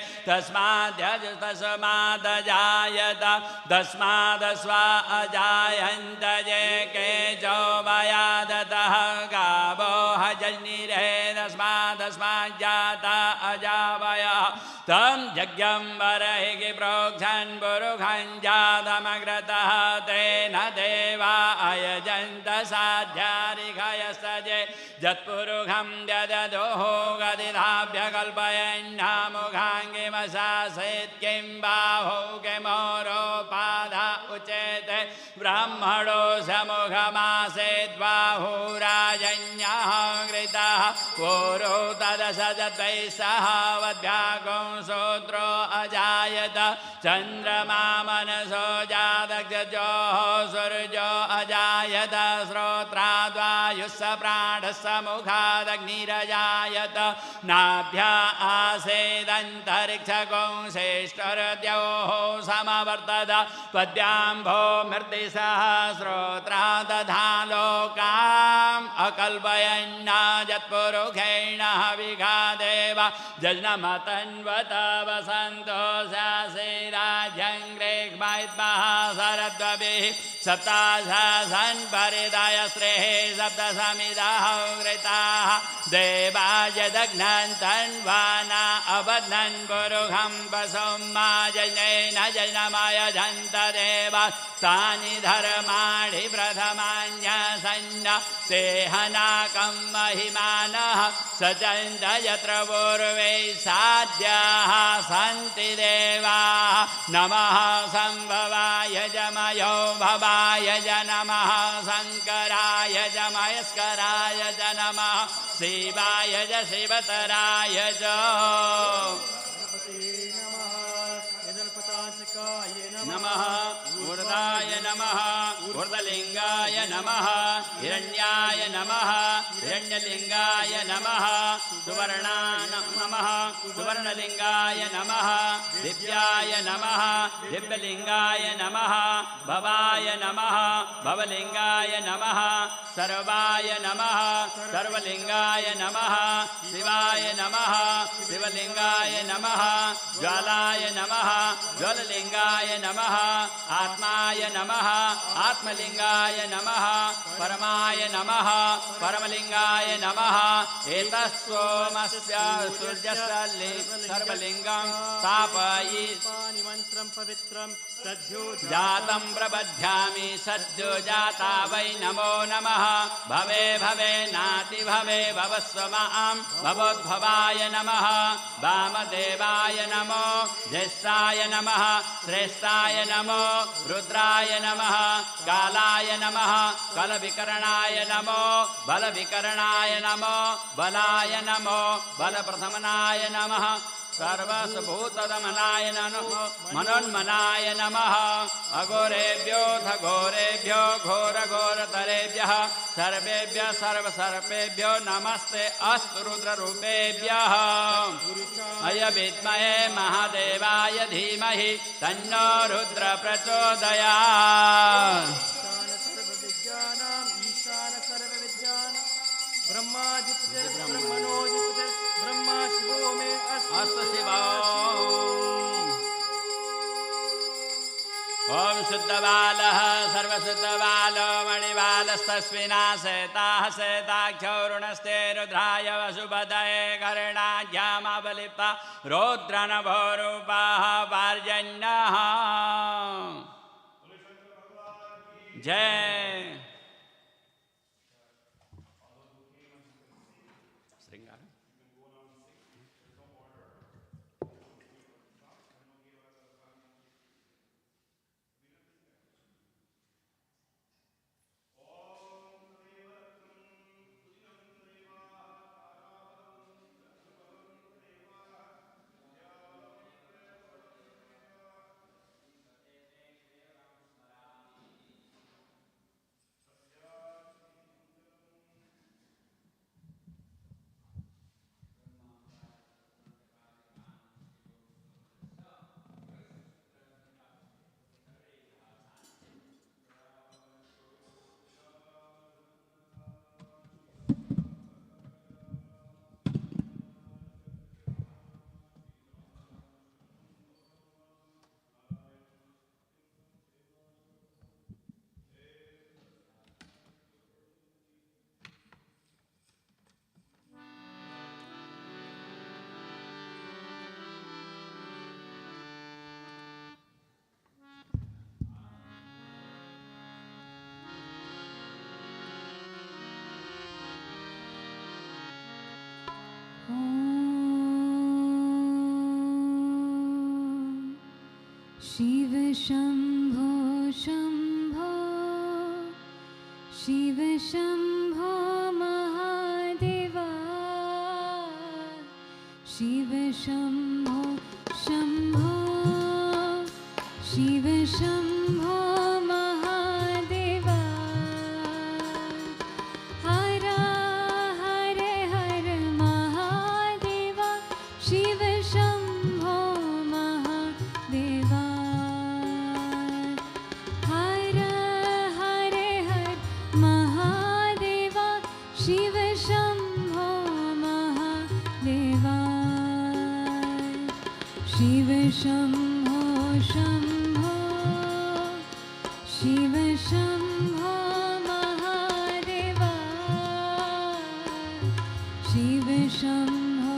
तस्मादजायत तस्मादस्वा अजायन्त ये केचो वयादतः गावो जलनिरे तस्मादस्माज्जाता अजावयः तं यज्ञं वरहि प्रोक्षन् पुरुषं जातमग्रतः तेन देवा अयजन्त साध्यारिघयस्तजे यत्पुरुषं दददोः गदिधाभ्यकल्पयन्नामुखाङ्गिमशासेत् किं बाहु किमोरोपाधा उचेते ब्राह्मणो समुखमासेद्बाहुराजन्यः कृतः पूरो तदसजद्वैः सह वद्भ्यागं सूत्रो अजायत चन्द्रमा मनसो जातजोः सूर्यो अजायत श्रोत्राद्वायुः प्राणस्य मुखादग्निरजायत नाभ्या आसेदन्तरिक्षगं श्रेष्ठर्द्योः समवर्तत पद्याम्भो मृतिसह श्रोत्रा दधा लोकाम् अकल्पयन्ना यत्पुरुषेण हविघादेव जज्नमतन्वत वसन्तो स्यासे राज्यं ग्रेग्मयद्मः शरद्वभिः सप्ताशासन् परिदायस्त्रेः सप्तसमिदः कृताः देवा यदघ्नन्तन्वाना अबध्नन् पुरुषं पशुं मा जनेन जनमयजन्त देवा तानि धर्माणि प्रथमान्यसन्न तेहनाकं महिमानः सचन्त यत्र पूर्वे साध्याः सन्ति देवाः नमः संभवाय जमयो भवाय ज नमः शङ्कराय ज महेश्वराय ज नमः शिवाय ज शिवतराय च नमः ऊर्धाय नमः ऊर्ध्वलिङ्गाय नमः हिरण्याय नमः हिरण्यलिङ्गाय नमः सुवर्णाय नमः सुवर्णलिङ्गाय नमः दिव्याय नमः दिव्यलिङ्गाय नमः भवाय नमः भवलिङ्गाय नमः सर्वाय नमः सर्वलिङ्गाय नमः शिवाय नमः शिवलिङ्गाय नमः ज्वालाय नमः ज्वललिङ्गाय नमः आत्माय नमः आत्मलिङ्गाय नमः परमाय नमः परमलिङ्गाय नमः एतस्सोमस्य सूर्यस्य सर्वलिङ्गं स्थापयि मन्त्रं पवित्रं सद्यो जातं प्रबध्यामि सद्यो जाता वै नमो नमः भवे भवे नाति भवे भवस्व मां भवोद्भवाय नमः वामदेवाय नमो ज्येष्ठाय नमः श्रेष्ठाय नमो रुद्राय नमः कालाय नमः कलविकरणाय नमो बलविकरणाय नमो बलाय नमो बलप्रथमनाय नमः सर्वसभूतदमनाय नमः मनोन्मनाय नमः अघोरेभ्योऽथ घोरेभ्यो घोरघोरतरेभ्यः सर्वेभ्यः सर्वसर्पेभ्यो नमस्ते अस्तु रुद्ररूपेभ्यः अय विद्महे महादेवाय धीमहि तन्नो रुद्र प्रचोदयात् ईशान सर्वविद्यानां ब्रह्माधिपति ब्रह्मणोधिपति ब्रह्मा शिवो मे अस्तु शिवो ॐ शुद्धबालः सर्वशुद्धबालो मणिबालस्तस्मिनाशेताः शेताख्यौरुणस्ते रुद्राय वसुपतये कर्णाढ्यामवलिप्ता रौद्रनभोरूपाः पार्जन्यः जय। श्रृंगार शिव शम्भो शम्भो शिव शम्भो महादेवा शिव शम्भो शम्भो शिव शम्भो महादेवा हर हर हर महादेवा शिव शम्भो महादेवा हर हर हर महादेवा शिव शम्भो महादेवा शिव शम्भो शम्भो शिव शम्भो महादेवा शिव शम्भो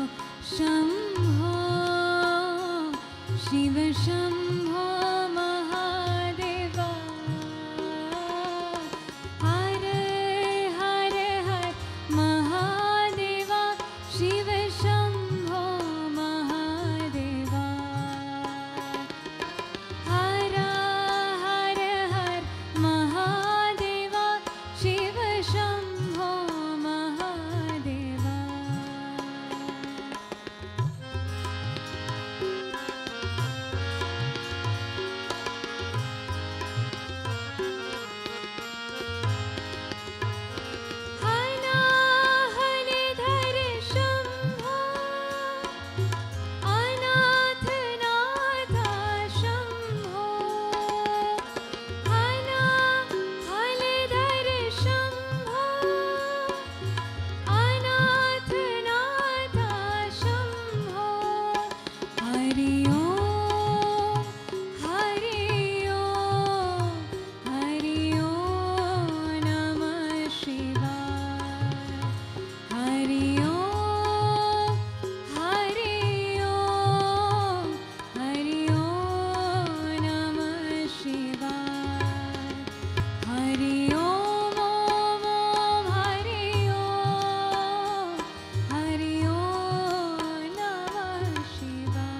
शम्भो शिव शम्भो महादेवा हर हर हर महादेवा शिव शम्भो महादेवा हर हर हर महादेवा शिव शम्भो महादेवा अनाहलधर शम्भो अनाथनाथ शम्भो अनाहलधर शम्भो अनाथनाथ शम्भो हरि ओम हरि ओम नमः शिवाय हरि ओम नमः शिवाय हरि ओम ओम ओम हरि ओम नमः शिवाय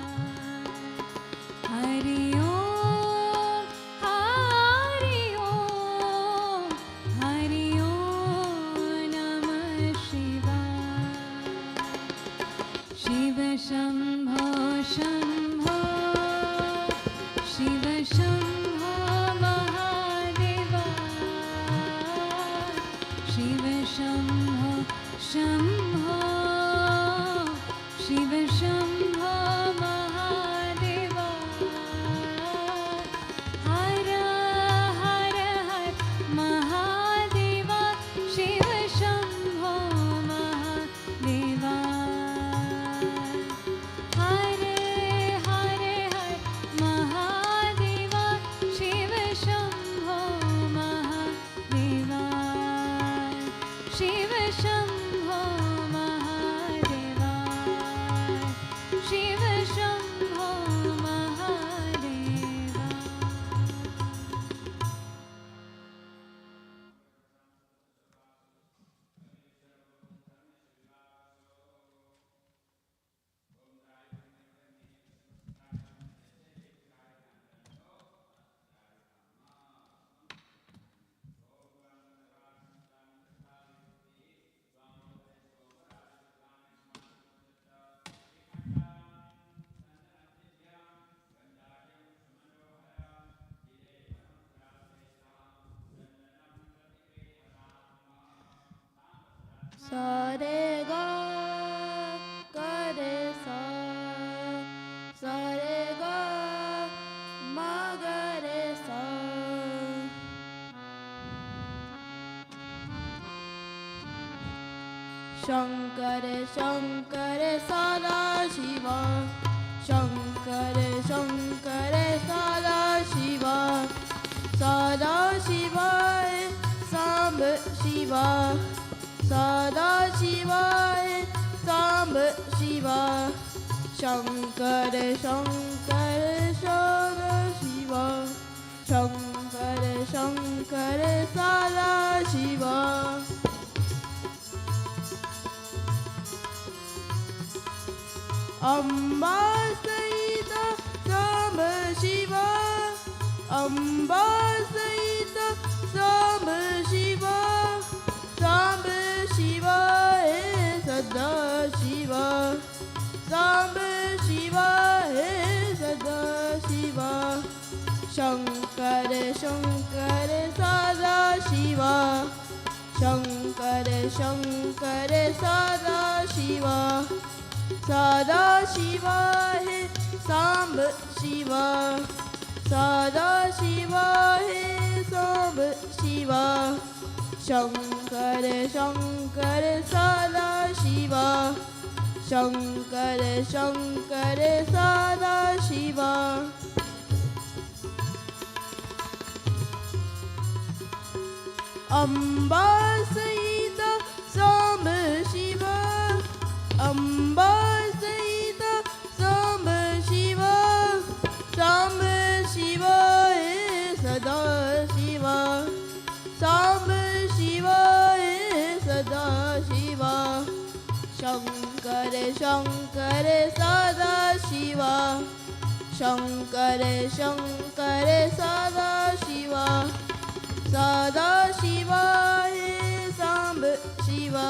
हरि ओम नमः शिवाय शिव शम्भो शम्भो शिव शम्भो महादेवा शिव शम्भो शम्भो शिव शम्भो महादेवा हर हर हर महादेवा शिव शम्भो महादेवा हर हर हर महादेवा शिव शम्भो महादेवा शिव शम्भो महादेवा शिव शम्भो महादेवा सा रे गा गा रे सा सा रे गा मा गा रे सा शंकर शंकर सदा शिवा शंकर शंकर सदा शिवा सदा शिवाय सांब शिवा सदा शिवाय सांब शिवा शंकर शंकर सदा शिवा शंकर शंकर सदा शिवा अम्बा सहित सांब शिवा अम्बा सहित सांब शिवा सांब शिवा हे सदा शिवा सांब शिवा हे सदा शिवा शंकर शंकर सदा शिवा शंकर शंकर सदा शिवा सदा शिवा हे सांब शिवा सदा शिवा हे सांब शिवा शंकर शंकर सदा शिवा शंकर शंकर सदा शिवा अम्बा सहित सांब शिवा अम्बा सहित सांब शिवा सांब शिवा हे सदा शिवा सांब शिवा हे सदा शिवा शंकर शंकर सदा शिवा शंकर शंकर सदा शिवा सदा शिवा हे सांब शिवा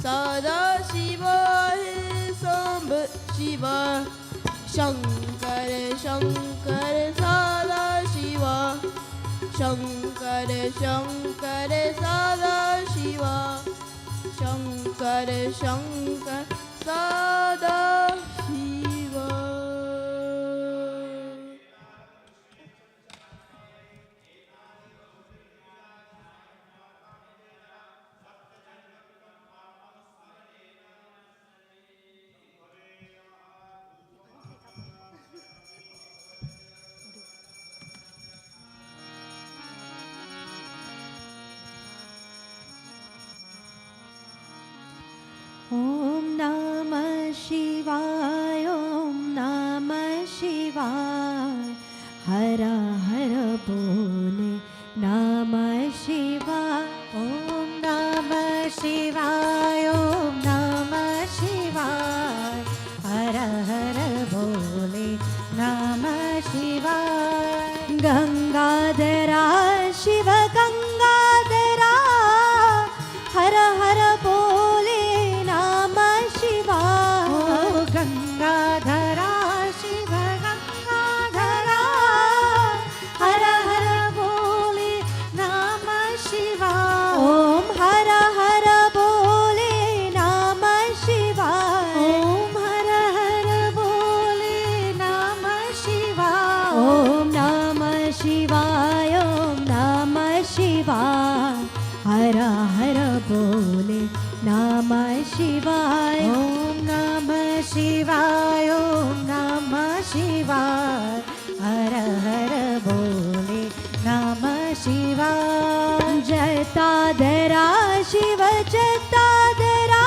सदा शिवा हे सांब शिवा शंकर शंकर सदा शिवा शंकर शंकर सदा शिवा शंकर शंकर सदा शिवा ॐ नमः शिवाय ॐ नमः शिवाय हर हर बोले नमः शिवाय ॐ नमः शिवाय ॐ नमः शिवाय हर हर बोले नमः शिवाय गंगाधरा शिव गंगाधरा हर हर बोले गंगाधरा शिव गंगाधरा हर हर बोले नमः शिवाय ओम हर हर बोले नमः शिवाय ओम हर हर बोले नमः शिवाय ओम नमः शिवाय ओम नमः शिवाय हर हर बोले नमः शिवाय ओम नमः शिवाय ओम नमः शिवाय हर हर बोले नमः शिवाय जटाधरा शिव जटाधरा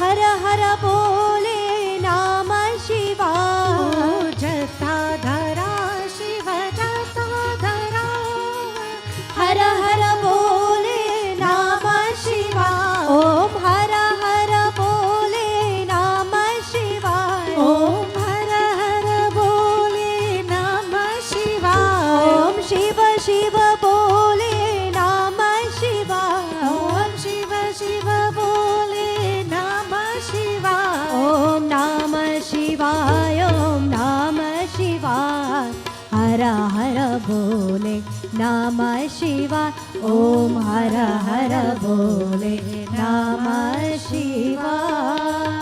हर हर बोले नमः शिवाय जटाधरा शिव जटाधरा हर हर बोले नमः शिवाय ओम हर हर बोले नमः शिवाय ओम हर हर बोले नमः शिवाय ओम शिव शिव बोले नमः शिवाय ओम शिव नमः शिवाय ओम हर हर बोले नमः शिवाय।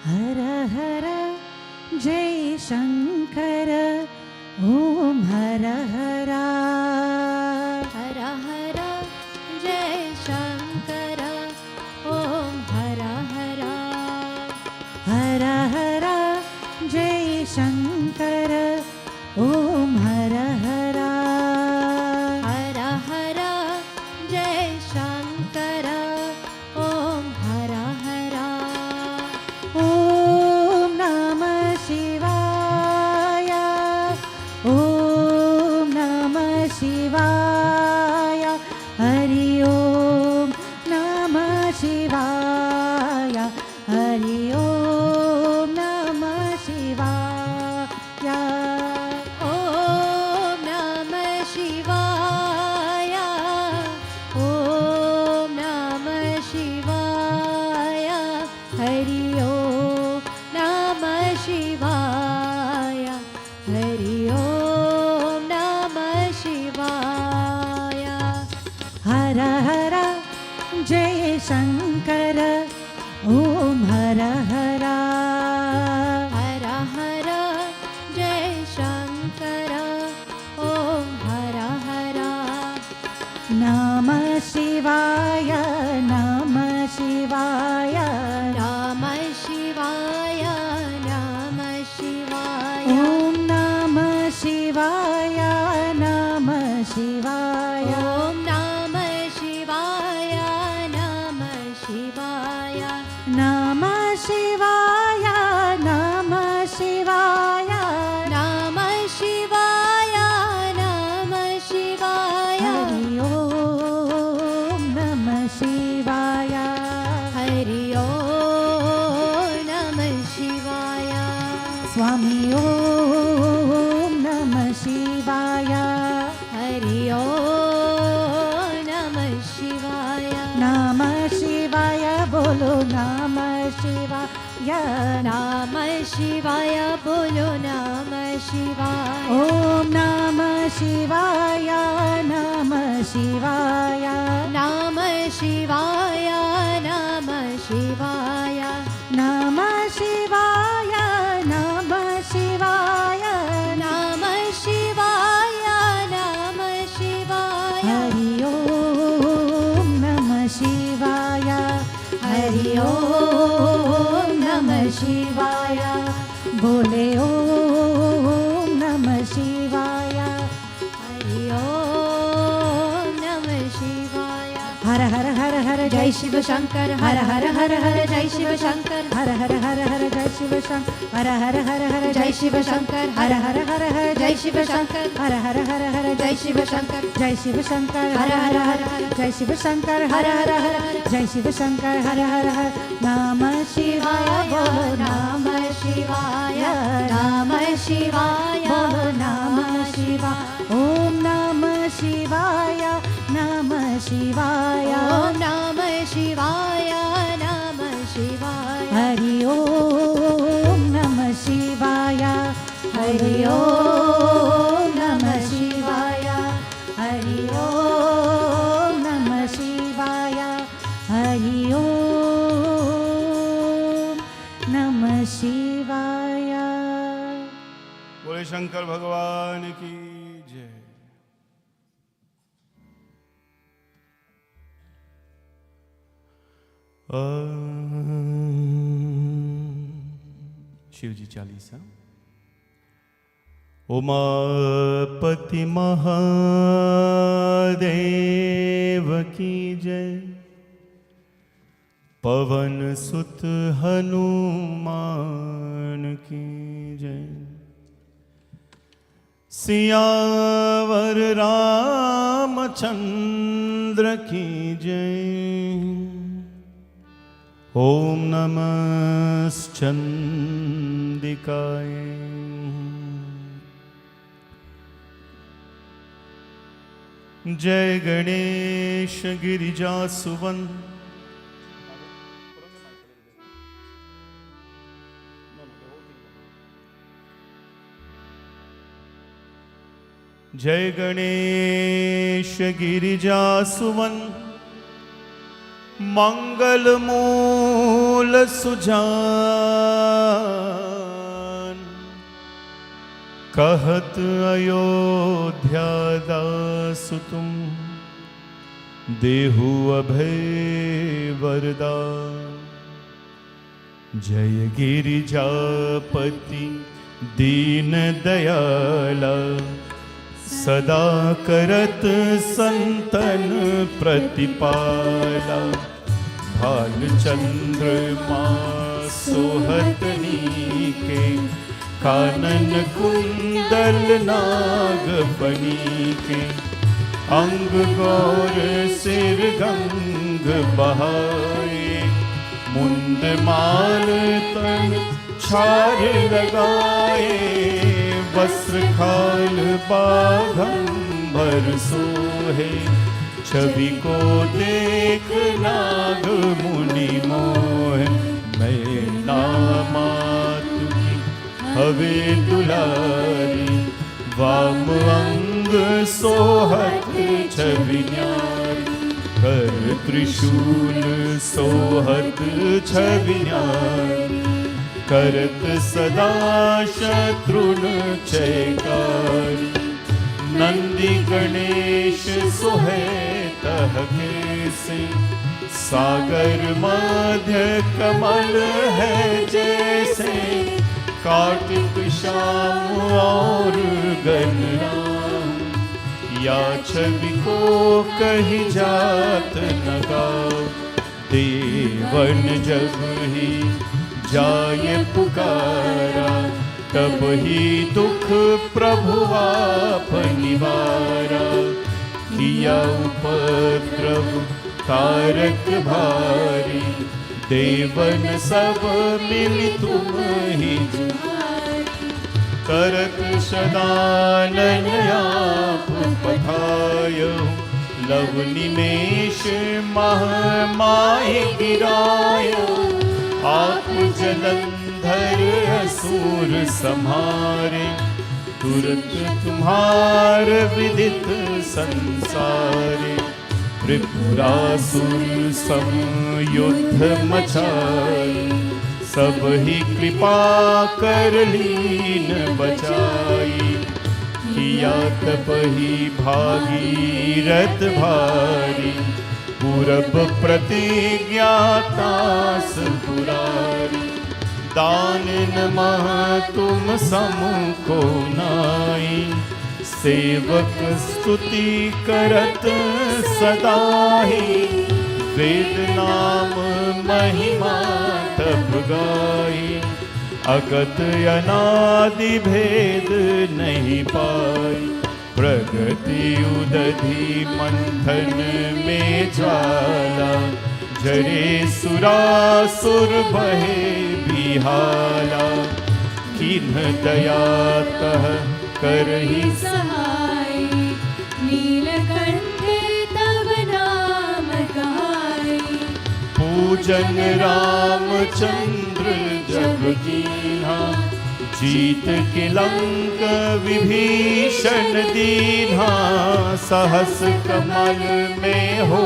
हर हर जय शंकर ओम हर हर हर हर जय शंकर ओम हर हर हर हर जय शंकर ओम हर हर हर हर जय शंकर ओम हर हर ओम नमः शिवाय ओम नमः शिवाय हरि ओम नमः शिवाय हरि ओम नमः शिवाय ओम नमः शिवाय ओम नमः शिवाय हरि ओम नमः शिवाय हरि ओम नमः शिवाय हर हर जय शंकर ओम हर हर हर हर जय शंकर ओम हर हर नमः शिवाय नमः शिवाय नमः शिवाय नमः शिवाय ओम नमः शिवाय नमः शिवाय ओम नमः शिवाय नमः शिवाय नमः शिवाय नमः शिवाय नमः शिवाय नमः शिवाय हरि ओम नमः शिवाय हरि ओम नमः शिवाय स्वामी ओम नमः शिवाय हरि ओम नमः शिवाय नमः शिवाय बोलो नमः शिवाय नमः शिवाय बोलो नमः शिवाय ओम नमः शिवाय नमः शिवाय नमः शिवाय नमः शिवाय नमः शिवाय नमः शिवाय नमः शिवाय नमः शिवाय हरि ओम नमः शिवाय हरि ओम नमः शिवाय बोले ओम नमः शिवाय हरि ओम नमः शिवाय हर हर हर हर जय जय शिव शंकर हर हर हर हर जय शिव शंकर हर हर हर हर जय शिव शंकर हर हर हर हर जय शिव शंकर हर हर हर हर जय शिव शंकर हर हर हर हर जय शिव शंकर जय शिव शंकर हर हर हर जय शिव शंकर हर हर हर जय शिव शंकर हर हर हर नाम शिवाय बोलो नाम शिवाय नाम शिवाय बोलो नाम शिवाय ओम नाम शिवाय नाम शिवाय ओम नाम शिवाय नाम शिवाय हरि ओम नम शिवाय हरि ओम नम शिवाय हरि ओम नम शिवाय हरि ओम नम शिवाय। बोले शंकर भगवान की जय। शिवजी चालीसा। उमापति महादेव की जय। पवन सुत हनुमान की जय। सियावर रामचंद्र की जय। ओम नमश्चंदिकाय। जय गणेश गिरिजा सुवन। जय गणेश गिरिजा सुवन। मंगल मूल सुजान। कहत अयोध्या दासु तुम। देहु अभय वरदान। जय गिरिजापति दीन दयाला। सदा करत संतन प्रतिपाला। भालचंद्रमा सोहत नीके। कानन कुंडल नाग बनीके। अंग गौर सिर गंग बहाए। मुंड माल तन छार लगाए। वस्त्र खाल बाघंबर सोहे। छवि को देख नाग मुनि मोह। मैं नामातु की हवे दुलारी। वाम अंग सोहत छवि न्यारी। कर त्रिशूल सोहत छवि न्यारी। करत सदा शत्रुन चैकारी। नंदी गणेश सोहे तह कैसे। सागर मध्य कमल है जैसे। कार्तिक शाम और गणराम। या छवि को कही जात न गाओ। देवन जब ही जाय पुकारा। तब ही दुख प्रभु आप निवारा। किया उपद्रव तारक भारी। देवन सब मिली तुम ही जुहारी। करत सदानन आप पठायो। लव निमेष मह माहि गिरायो। आप जलंधर असुर संहारे। तुरत तुम्हार विदित संसारे। त्रिपुरासुर समयुद्ध मचाई। सब ही कृपा कर लीन बचाई। किया तपहि भागीरथ भारी। पूरब प्रतिज्ञातास पुरारी। दान नमः तुम समुको नाई। सेवक स्तुति करत सदाही। वेद नाम महिमा तब गाई, अगत अनादि भेद नहीं पाई। प्रगति उदधि मंथन में ज्वाला, जरे सुरासुर बहे बिहाला। किन्ह दया तह करहि सहाय, नीलकंठ तब नाम कहाई। पूजन रामचंद्र जब कीन्हा, जीत के लंक विभीषण दीन्हा। सहस कमल में हो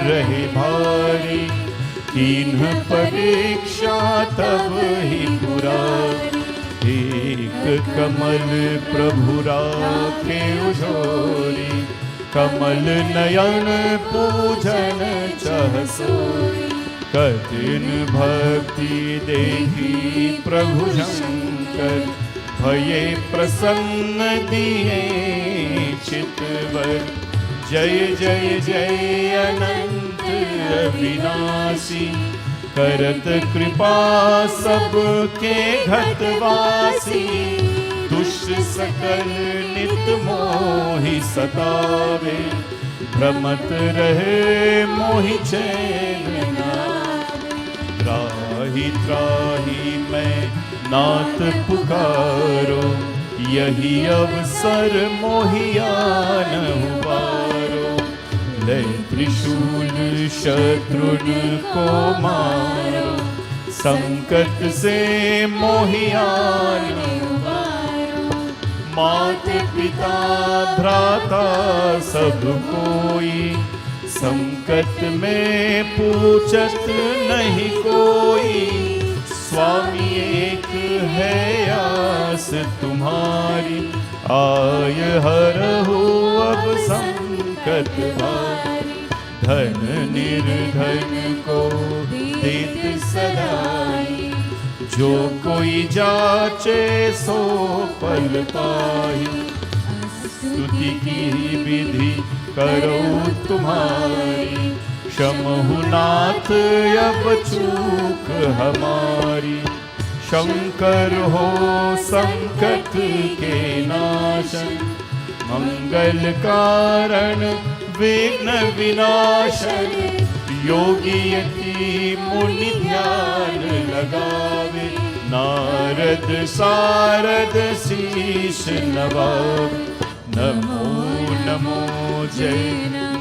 रहे भारी, किन्ह परीक्षा तब ही पुरारी। एक कमल प्रभु राखे उजोरी, कमल नयन पूजन चह सोई। कठिन भक्ति देखी प्रभु शंकर, भये प्रसन्न दिए चितवर। जय जय जय अनंत अविनाशी, करत कृपा सबके घटवासी। दुष्ट सकल नित मोहि सतावे, भ्रमत रहे मोहि चैन न आवे। त्राहि त्राहि मैं नाथ पुकारो, यही अवसर मोहियान उबारो। लय त्रिशूल शत्रुन को मारो, संकट से मोहियान उबारो। माता पिता भ्राता सब कोई, संकट में पूछत नहीं कोई। स्वामी एक है आस तुम्हारी, आय हरहु अब संकट भारी। धन निर्धन को देत सदाई, जो कोई जाचे सो पल पाई। स्तुति की विधि करो तुम्हारी, क्षमहु नाथ अब चूक हमारी। शंकर हो संकट के नाशन, मंगल कारण विघ्न विनाशन। योगी यति मुनि ध्यान लगावे, नारद सारद शीश नवावे। नमो नमो जय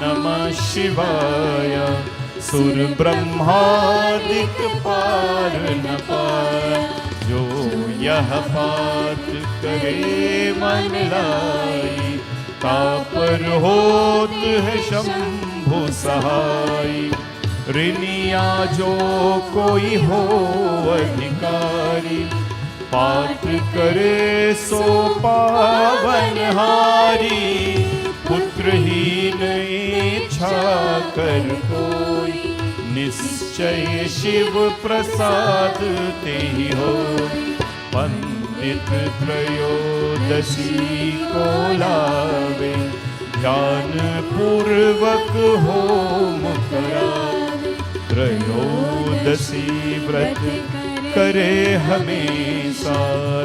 नमः शिवाय, सुर ब्रह्मादिक पार न पाया। जो यह पाठ करे मन लाई, तापर होत है शंभु सहाय। ऋणिया जो कोई हो अधिकारी, पाठ करे सो पावन हारी। पुत्रहीन इच्छा कर कोई, निश्चय शिव प्रसाद ते हो। पंडित त्रयोदशी को लावे, ध्यान पूर्वक होम करावे। त्रयोदशी व्रत करे हमेशा,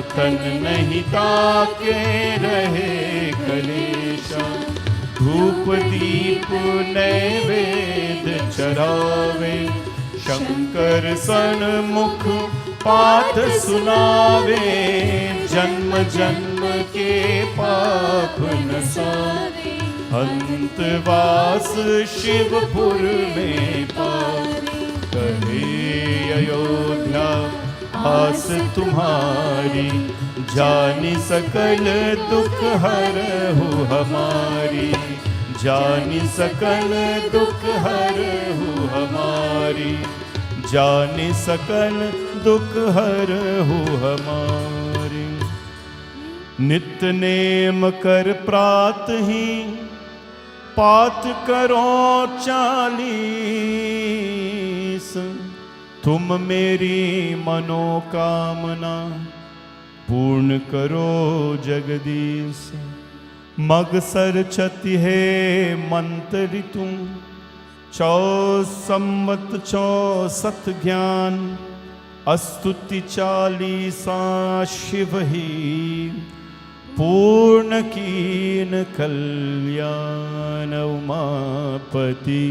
तन नहीं ताके रहे कलेशा। धूप दीप नैवेद्य चढ़ावे, शंकर सन्मुख पाठ सुनावे। जन्म जन्म के पाप नसावे, अंतवास शिवपुर में पावे। कहे अयोध्या आस तुम्हारी, जानी सकल दुख हरहु हमारी। जानी सकल दुख हरहु हमारी, जानी सकल दुख हरहु हमारी। नित्य नेम कर प्रात ही, पाठ करो 40। तुम मेरी मनोकामना पूर्ण करो जगदीश। मगसर छति है मंत्र तुम, चौ संवत 64 ज्ञान अस्तुति 40 शिव ही पूर्ण कीन कल्याण उमापति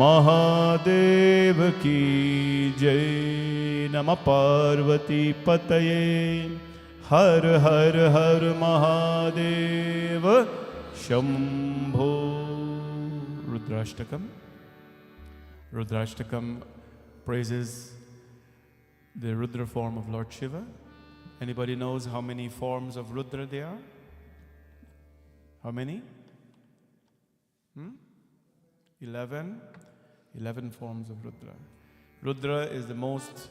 महादेव की जय। नमः पार्वती पतये हर हर हर Mahadev Shambho. Rudrashtakam. Rudrashtakam praises the Rudra form of Lord Shiva. Anybody knows how many forms of Rudra there are? How many? 11? 11 forms of Rudra. Rudra is the most,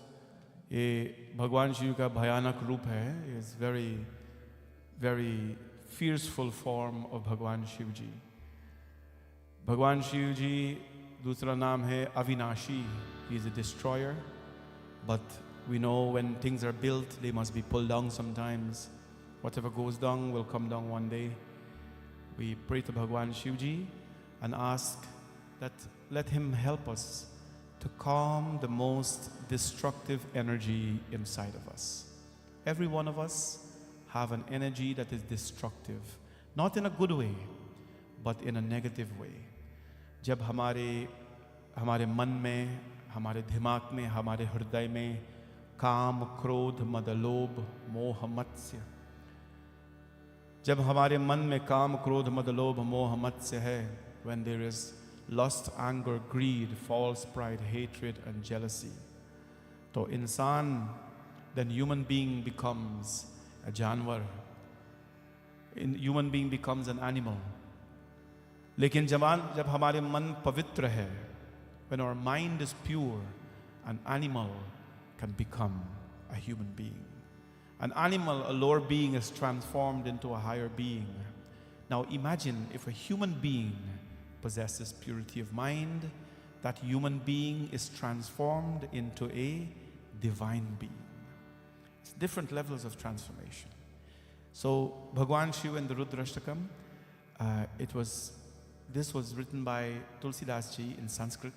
Bhagwan Shiva ka bhayanak roop hai. Is very, very fierceful form of Bhagwan Shivji. Bhagwan Shivji दूसरा नाम है अविनाशी. He is a destroyer, but we know when things are built they must be pulled down sometimes. Whatever goes down will come down one day. We pray to Bhagwan Shivji and ask that let him help us to calm the most destructive energy inside of us. Every one of us have an energy that is destructive, not in a good way but in a negative way. जब हमारे मन में, हमारे दिमाग में, हमारे हृदय में काम, क्रोध, मद, लोभ, मोह, मत्स्य, जब हमारे मन में काम, क्रोध, मद, लोभ, मोह, मत्स्य है, when there is lust, anger, greed, false pride, hatred and jealousy, तो इंसान, then human being becomes a जानवर, human being becomes an animal. लेकिन जब हमारे मन पवित्र है, when our mind is pure, an animal can become a human being. An animal, a lower being, is transformed into a higher being. Now imagine if a human being possesses purity of mind, that human being is transformed into a divine being. It's different levels of transformation. So Bhagwan Shiva in the Rudrashtakam, this was written by Tulsidas ji in Sanskrit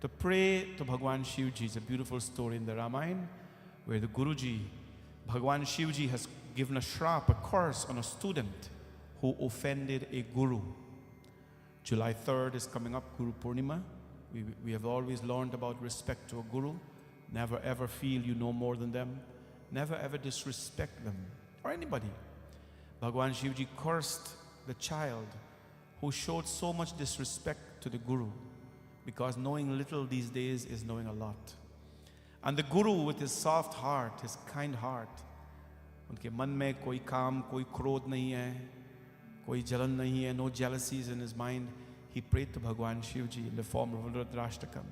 to pray to Bhagwan Shivji. It's a beautiful story in the Ramayana where the Guruji, Bhagwan Shivji, has given a shrap, a curse on a student who offended a guru. July 3rd is coming up, Guru Purnima. We have always learned about respect to a guru. Never ever feel you know more than them. Never ever disrespect them or anybody. Bhagwan Shivji cursed the child who showed so much disrespect to the guru, because knowing little these days is knowing a lot. And the guru, with his soft heart, his kind heart, उनके मन में कोई काम, कोई क्रोध नहीं है, कोई जलन नहीं है, no jealousies in his mind, he prayed to Bhagwan Shivji in the form of Rudrashtakam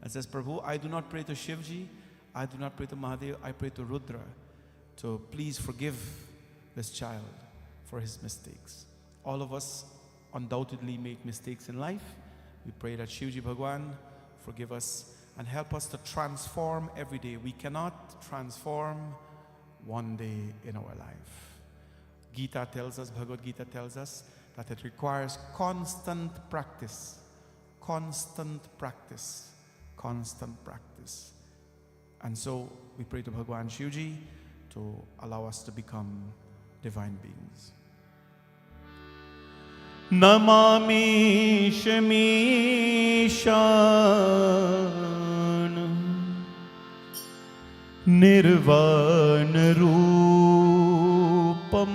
and says, Prabhu, I do not pray to Shivji, I do not pray to Mahadev, I pray to Rudra. So please forgive this child for his mistakes. All of us undoubtedly make mistakes in life. We pray that Shivji Bhagwan forgive us and help us to transform every day. We cannot transform one day in our life. Gita tells us, Bhagavad Gita tells us that it requires constant practice, constant practice, constant practice. And so we pray to Bhagwan Shivji to allow us to become divine beings. Namami Shamishan Nirvana Rupam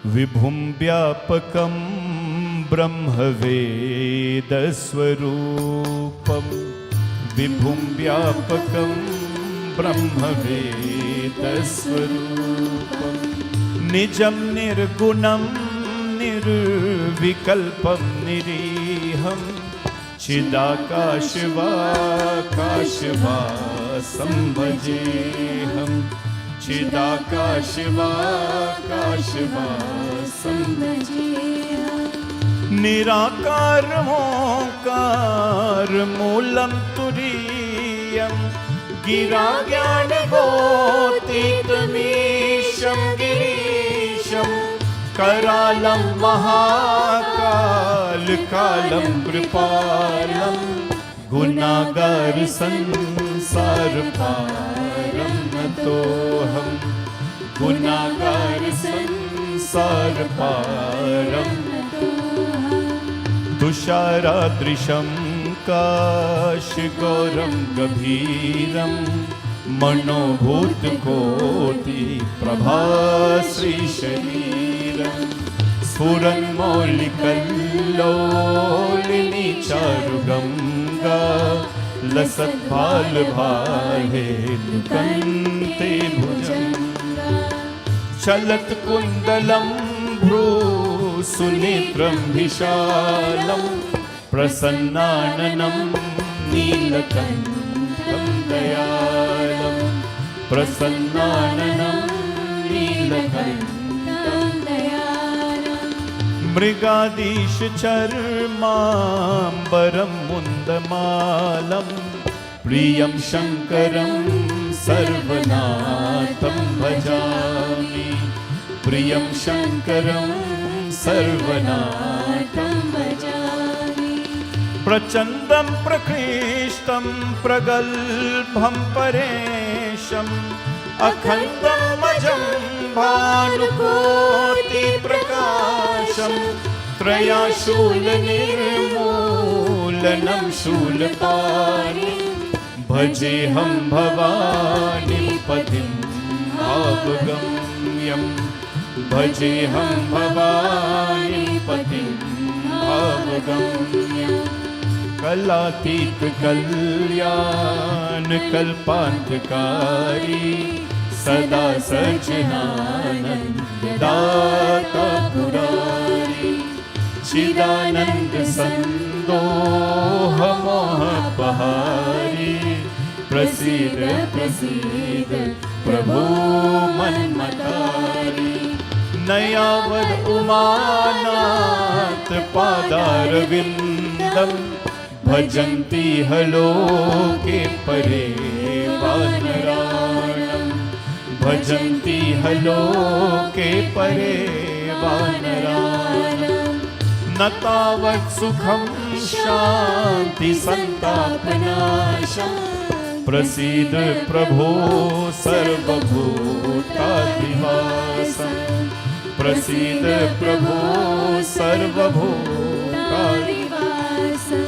Vibhum Vyapakam Brahma Veda Swarupam Vibhum Vyapakam Brahma Veda Swarupam Nijam Nirgunam Nirvikalpam Niriham Chidakashva Kashva Sambhajeham Chidakashva Kashva Sambhajeham Nirakar Mokar Moolam Turiyam Gira Gyana Gotitamisham Girisham Karalam Mahakar काल कालम कृपालम गुनागार संसार पारम तो हम गुनागार संसार पारम तुषारादृशं काशगौरं गभीरं मनोभूतकोटि प्रभाश्रीशरीरं स्फुरन्मौलिकल्लोलिनी चारुगङ्गा लसत्फालभाहेन्दुकन्ते भुजङ्गा चलत्कुण्डलं भ्रू सुनेत्रं विशालं प्रसन्नाननं नीलकण्ठं दयालं प्रसन्नाननं नीलकण्ठं दयालं मृगादीशचर्माम्बरं मुन्दमालं प्रियं शङ्करं सर्वनाथं भजामि प्रियं शङ्करं सर्वनाथं भजामि प्रचण्डं प्रकृष्टं प्रगल्भं परेशम् अखण्डमजं भानुकोटिप्रकाशं त्रयाशूलनिर्मूलनं शूलपाणिं भजेऽहं भवानीं पतिं भावगम्यम् भजेऽहं भवानीं पतिं भावगम्यम् कलातीत कल्याण कल्पान्तकारी सदा सज्जनानन्द दाता पुरारी चिदानन्द सन्दोह मोहपहारी प्रसीद प्रसीद प्रभो मन्मतारी नयावद उमानाथ पादारविन्दं भजन्ति हलोके परे वानराणं भजन्ति हलोके परे वानराणं न तावत् सुखं शान्ति सन्तापनाशं प्रसीद प्रभो सर्वभूताधिवासं प्रसीद प्रभो सर्वभूताधिवासं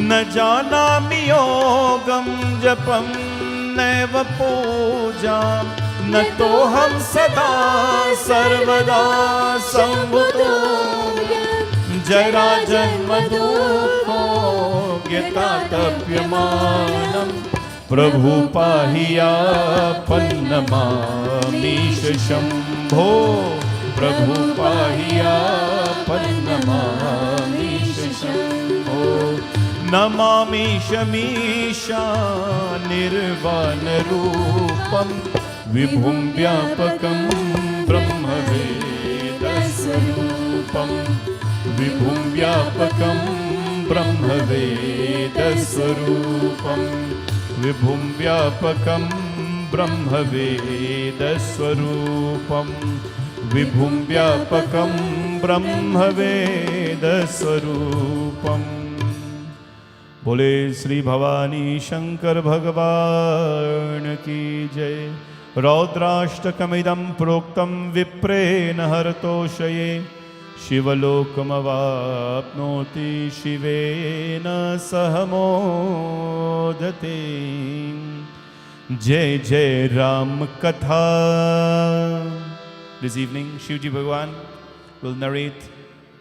न जानामि योगं जपं नैव पूजां न तोऽहं सदा सर्वदा सम्भुतो जराजन्म दुःखोऽज्ञतातप्यमानं प्रभु पाहि आपन्नमामीश शम्भो प्रभु पाहि आपन्नमामीश शम्भो नमामीशमीशा निर्वाणरूपं विभुं व्यापकं ब्रह्मवेदस्वरूपं विभुं व्यापकं ब्रह्मवेदस्वरूपं विभुं व्यापकं ब्रह्मवेदस्वरूपं विभुं व्यापकं ब्रह्मवेदस्वरूपम् बोले श्री भवानी शंकर भगवान की जय। रौद्राष्टकमिदं प्रोक्तं विप्रेण हरतोषये शिवलोकमवाप्नोति शिवेन सह मोदते। जय जय राम कथा। This evening Shivji Bhagwan will narrate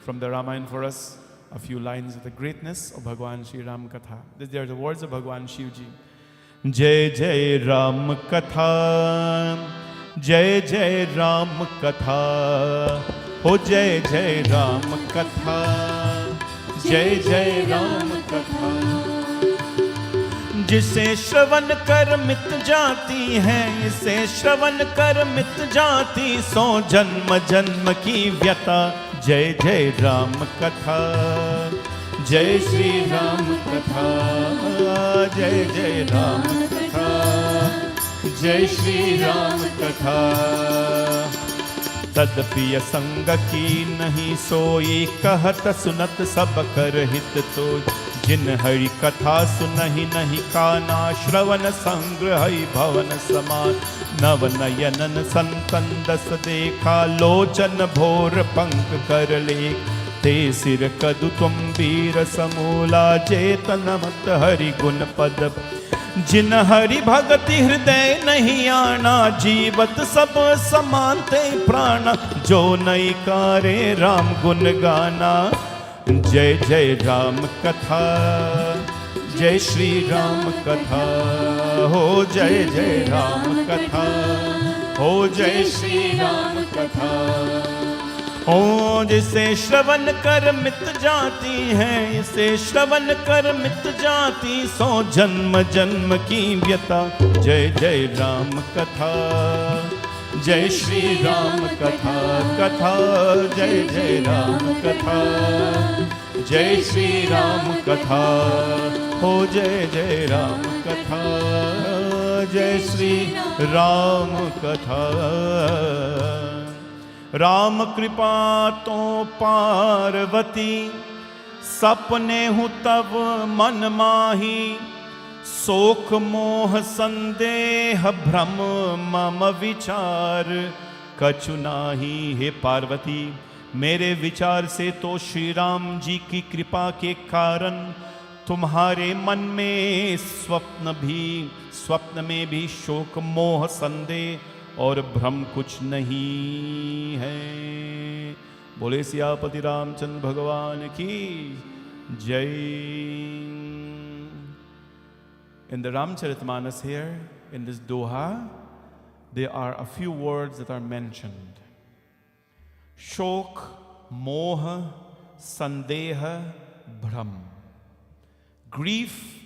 from the Ramayana for us a few lines of the greatness of Bhagwan Shri Ram Katha. These are the words of Bhagwan Shivji. Jai Jai Ram Katha, Jai Jai Ram Katha, Ho Jai Jai Ram Katha, Jai Jai Ram Katha। जिसे श्रवण कर मिट जाती है, इसे श्रवण कर मिट जाती, सो जन्म जन्म की व्यथा। जय जय राम कथा, जय श्री राम कथा, जय जय राम कथा, जय श्री राम कथा। तदपिय संग की नहीं सोई, कहत सुनत सब कर हित तो। जिन हरि कथा सुनहि नहीं काना, श्रवण संग्रह भवन समान। नव नयनन संतन दस देखा, लोचन भोर पंख कर लेख। ते सिर कदु तुम वीर समूला, चेतन मत हरि गुण पद। जिन हरि भगति हृदय नहीं आना, जीवत सब समानते प्राण। जो नहीं कारे राम गुण गाना, जय जय राम कथा, जय श्री राम कथा। हो जय जय राम कथा, हो जय श्री राम कथा। ओ जिसे श्रवण कर मिट जाती है, इसे श्रवण कर मिट जाती, सो जन्म जन्म की व्यथा। जय जय राम कथा, जय श्री राम कथा। कथा जय जय राम कथा, जय श्री राम कथा। हो जय जय राम कथा, जय श्री राम कथा। राम कृपा तो पार्वती, सपने हूँ तब मन माही। शोक मोह संदेह भ्रम मम विचार, कछु नाही। हे पार्वती, मेरे विचार से तो श्री राम जी की कृपा के कारण तुम्हारे मन में स्वप्न में भी शोक मोह संदेह और भ्रम कुछ नहीं है। बोले सियापति रामचंद्र भगवान की जय। In the Ramcharitmanas here, in this Doha, there are a few words that are mentioned. Shok, moha, sandeha, bhram. Grief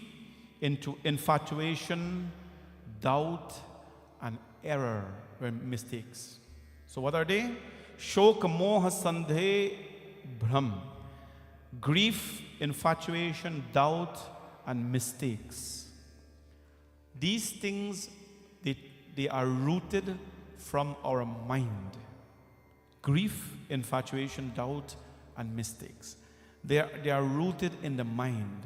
into infatuation, doubt, and error, or mistakes. So what are they? Shok, moha, sandeh, bhram. Grief, infatuation, doubt, and mistakes. These things, they are rooted from our mind. Grief, infatuation, doubt, and mistakes. They are rooted in the mind.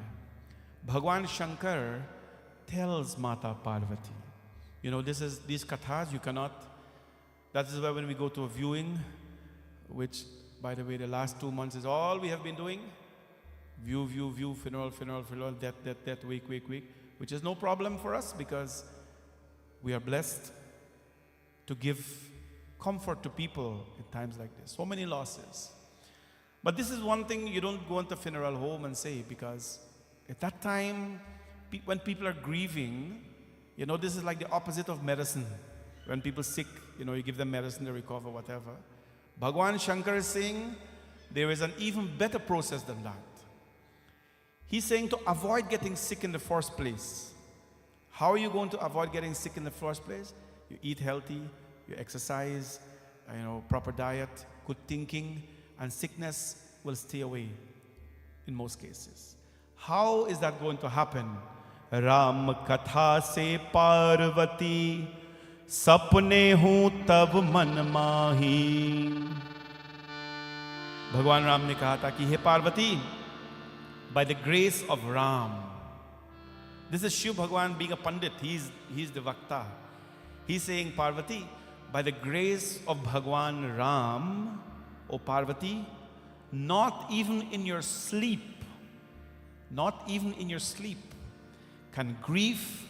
Bhagwan Shankar tells Mata Parvati, you know, these kathas, you cannot, that is why when we go to a viewing, which, by the way, the last 2 months is all we have been doing, view, funeral, death, wake, which is no problem for us because we are blessed to give comfort to people at times like this. So many losses. But this is one thing you don't go into funeral home and say, because at that time, when people are grieving, you know, this is like the opposite of medicine. When people are sick, you know, you give them medicine, they recover, whatever. Bhagwan Shankar is saying there is an even better process than that. He's saying to avoid getting sick in the first place. How are you going to avoid getting sick in the first place? You eat healthy, you exercise, you know, proper diet, good thinking, and sickness will stay away in most cases. How is that going to happen? Ram katha se Parvati, sapne hu tab man mahi. Bhagwan Ram ne kaha tha ki he Parvati, by the grace of Ram. This is Shiv Bhagwan being a Pandit. He's the Vakta. He's saying, Parvati, by the grace of Bhagwan Ram, O Parvati, not even in your sleep, can grief,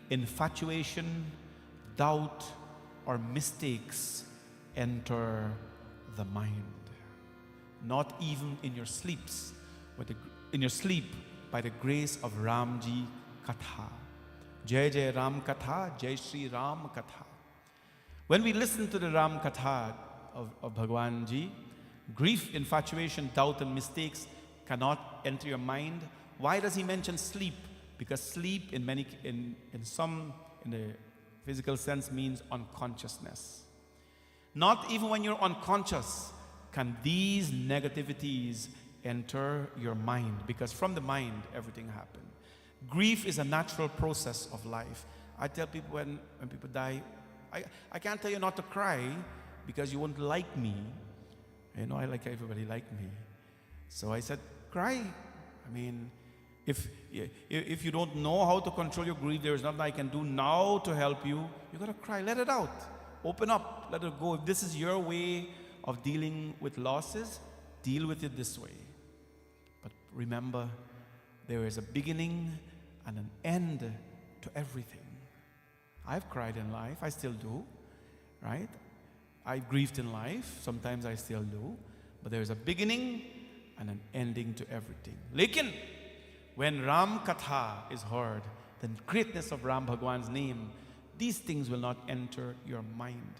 infatuation, doubt, or mistakes enter the mind. Not even in your sleeps, in your sleep, by the grace of Ramji Katha. Jai Jai Ram Katha, Jai Shri Ram Katha. When we listen to the Ram Katha of Bhagwan Ji, grief, infatuation, doubt, and mistakes cannot enter your mind. Why does he mention sleep? Because sleep in the physical sense means unconsciousness. Not even when you're unconscious can these negativities enter your mind, because from the mind everything happens. Grief is a natural process of life. I tell people when people die, I can't tell you not to cry, because you won't like me. You know, I like everybody like me. So I said, cry. I mean, if you don't know how to control your grief, there is nothing I can do now to help you. You got to cry. Let it out. Open up. Let it go. If this is your way of dealing with losses, deal with it this way. But remember, there is a beginning and an end to everything. I've cried in life. I still do. Right? I grieved in life. Sometimes I still do. But there is a beginning and an ending to everything. Lekin, when Ram Katha is heard, the greatness of Ram Bhagwan's name, these things will not enter your mind.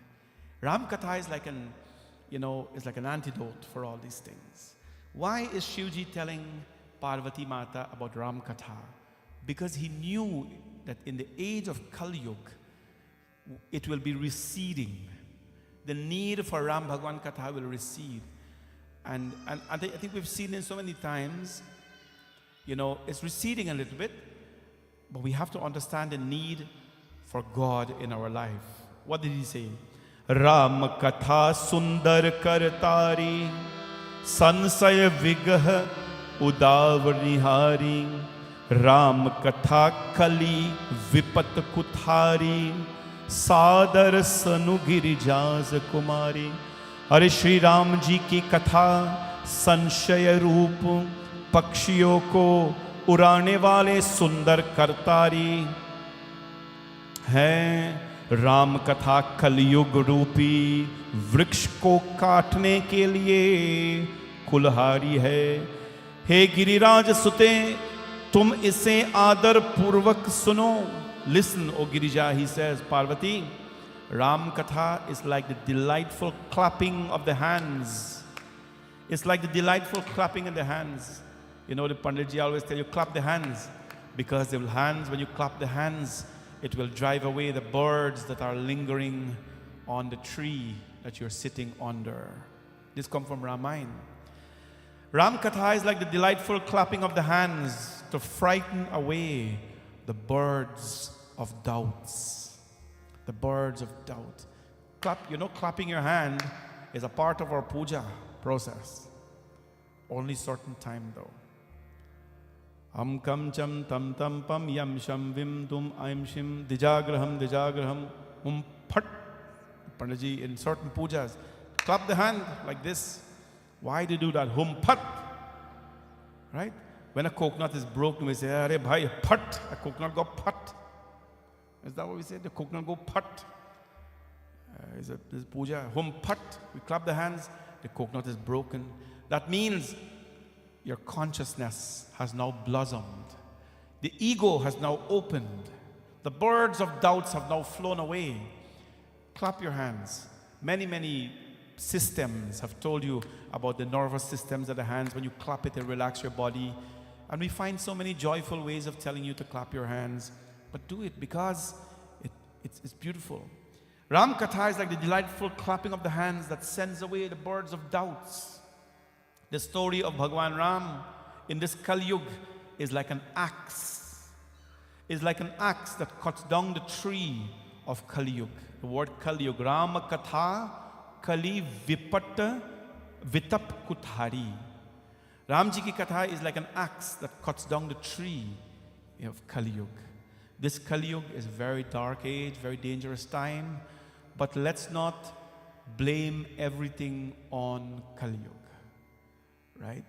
Ram Katha is like an antidote for all these things. Why is Shivji telling Parvati Mata about Ram Katha? Because he knew that in the age of Kali Yuga, it will be receding. The need for Ram Bhagwan Katha will recede. And I think we've seen it so many times, it's receding a little bit, but we have to understand the need for God in our life. What did he say? Ram Katha Sundar Kartari Sansaya Vigah Udavarnihari Ram Katha Kali Vipat Kuthari सादर सनु गिरिजाज कुमारी. अरे श्री राम जी की कथा संशय रूप पक्षियों को उड़ाने वाले सुंदर करतारी है. राम कथा कलयुग रूपी वृक्ष को काटने के लिए कुल्हाड़ी है. हे गिरिराज सुते, तुम इसे आदर पूर्वक सुनो. Listen, O Girija, he says, Parvati, Ram Katha is like the delightful clapping of the hands. It's like the delightful clapping in the hands. The Panditji always tell you, clap the hands. Because the hands, when you clap the hands, it will drive away the birds that are lingering on the tree that you're sitting under. This comes from Ramayana. Ram Katha is like the delightful clapping of the hands to frighten away the birds of doubts. The birds of doubt. Clapping your hand is a part of our puja process. Only certain time though. Am kam cham tam tam pam yam sham vim tum aim shim dijagraham phat. Panditji, in certain pujas, clap the hand like this. Why do you do that? Phat. Right? When a coconut is broken, we say, "Arey bhai, phat." A coconut go phat. Is that what we say? The coconut go phat. Is puja? Phat. We clap the hands. The coconut is broken. That means your consciousness has now blossomed. The ego has now opened. The birds of doubts have now flown away. Clap your hands. Many systems have told you about the nervous systems of the hands. When you clap it, it relaxes your body. And we find so many joyful ways of telling you to clap your hands. But do it because it's beautiful. Ram Katha is like the delightful clapping of the hands that sends away the birds of doubts. The story of Bhagwan Ram in this Kali Yuga is like an axe. Is like an axe that cuts down the tree of Kali Yuga. The word Kali Yuga, Ram Katha Kali Vipat Vitap Kuthari. Ramji ki Katha is like an axe that cuts down the tree of Kali Yuga. This Kali Yuga is a very dark age, very dangerous time. But let's not blame everything on Kali Yuga. Right?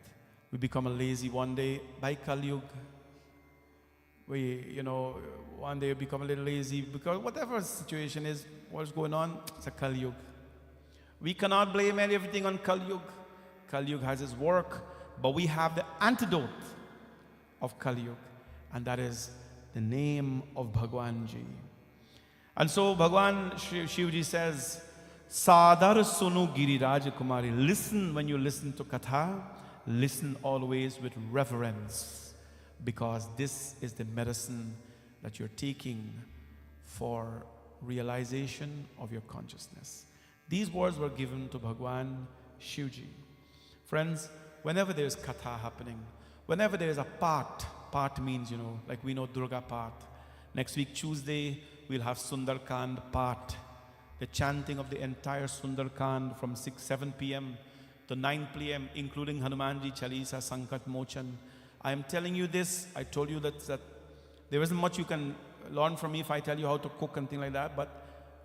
We become a lazy one day by Kali Yuga. One day we become a little lazy because whatever the situation is, what's going on, it's a Kali Yuga. We cannot blame everything on Kali Yuga. Kali Yuga has its work, but we have the antidote of Kali Yuga, and that is the name of Bhagwanji. And so Bhagwan Shivji says, Sadar Sunu Giriraj Kumari. Listen when you listen to Katha, listen always with reverence, because this is the medicine that you're taking for realization of your consciousness. These words were given to Bhagwan Shivji. Friends, whenever there's Katha happening, whenever there's a part means, like we know Durga part. Next week, Tuesday, we'll have Sundarkand part. the chanting of the entire Sundarkand from 7 p.m. to 9 p.m., including Hanumanji Chalisa, Sankat Mochan. I am telling you this, I told you that there isn't much you can learn from me if I tell you how to cook and things like that, but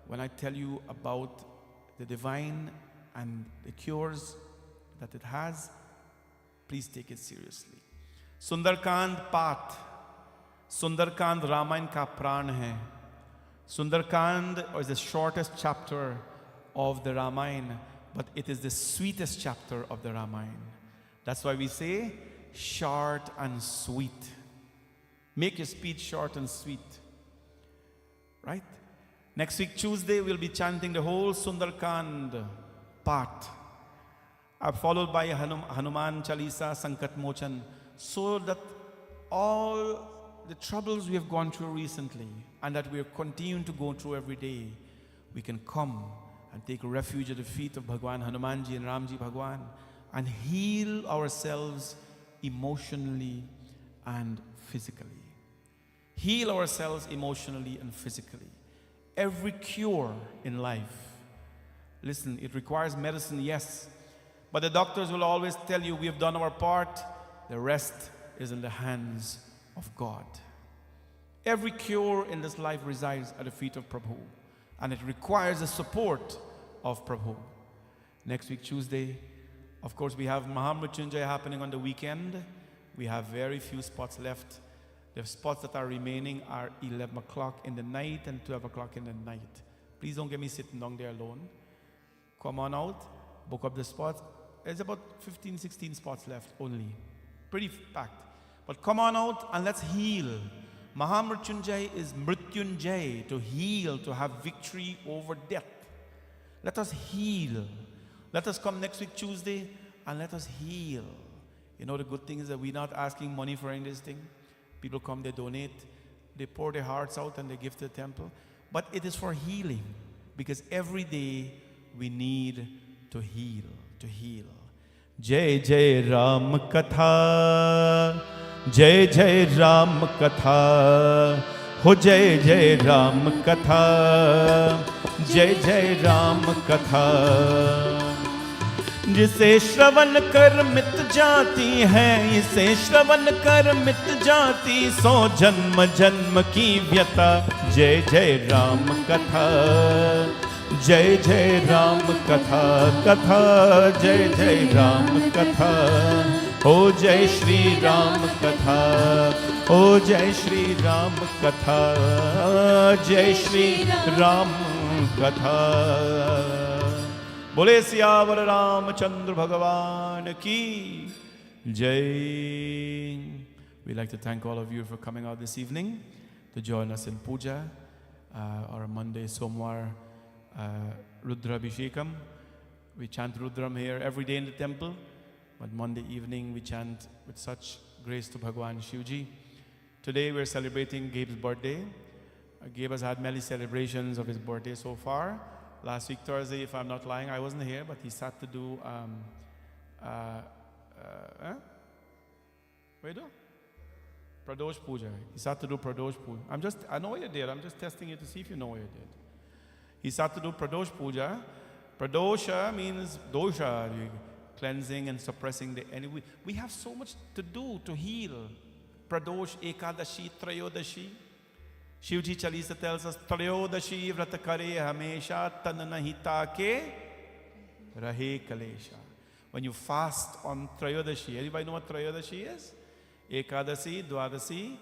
when I tell you about the divine and the cures that it has, please take it seriously. Sundarkand Path. Sundarkand Ramayan ka pran hai. Sundarkand is the shortest chapter of the Ramayana, but it is the sweetest chapter of the Ramayana. That's why we say short and sweet. Make your speech short and sweet. Right? Next week, Tuesday, we'll be chanting the whole Sundarkand part, followed by Hanuman Chalisa, Sankat Mochan, so that all the troubles we have gone through recently and that we are continuing to go through every day, we can come and take refuge at the feet of Bhagwan Hanumanji and Ramji Bhagwan and heal ourselves emotionally and physically. Heal ourselves emotionally and physically. Every cure in life, listen, it requires medicine, yes, but the doctors will always tell you we have done our part, the rest is in the hands of God. Every cure in this life resides at the feet of Prabhu, and it requires the support of Prabhu. Next week, Tuesday, of course, we have Mahamrityunjaya happening on the weekend. We have very few spots left. The spots that are remaining are 11 o'clock in the night and 12 o'clock in the night. Please don't get me sitting down there alone. Come on out, book up the spots. There's about 15, 16 spots left only. Pretty packed. But come on out and let's heal. Mahamrityunjay is Mrityunjay, to heal, to have victory over death. Let us heal. Let us come next week Tuesday and let us heal. You know, the good thing is that we're not asking money for any of this thing. People come, they donate, they pour their hearts out and they give to the temple. But it is for healing, because every day we need to heal, to heal. Jai Jai Ram Katha, Jai Jai Ram Katha, Ho Jai Jai Ram Katha, Jai Jai Ram Katha. जिसे श्रवण कर मिट जाती है, इसे श्रवण कर मिट जाती 100 जन्म जन्म की व्यथा. जय जय राम कथा, जय जय राम कथा, कथा जय जय राम कथा. हो जय श्री राम कथा, हो जय श्री राम कथा, जय श्री राम कथा. बोले सियावर रामचंद्र भगवान की जय. We'd like to thank all of you for coming out this evening to join us in Puja, or Monday Somwar Rudra Abhishekam. We chant Rudram here every day in the temple, but Monday evening we chant with such grace to Bhagwan Shivji. Today we're celebrating Gabe's birthday. Gabe has had many celebrations of his birthday so far. Last week, Thursday, if I'm not lying, I wasn't here, but he sat to do, Pradosh Puja. He sat to do Pradosh Puja. I know what you did. I'm just testing you to see if you know what you did. He sat to do Pradosh Puja. Pradosha means dosha, cleansing and suppressing the enemy. We have so much to do to heal. Pradosh, Ekadashi, Trayodashi. Shivji Chalisa tells us, Trayodashi vrata kare hamesha tan nahita ke rahe kalesha. When you fast on Trayodashi, everybody know what Trayodashi is? Ekadasi, Dwadasi,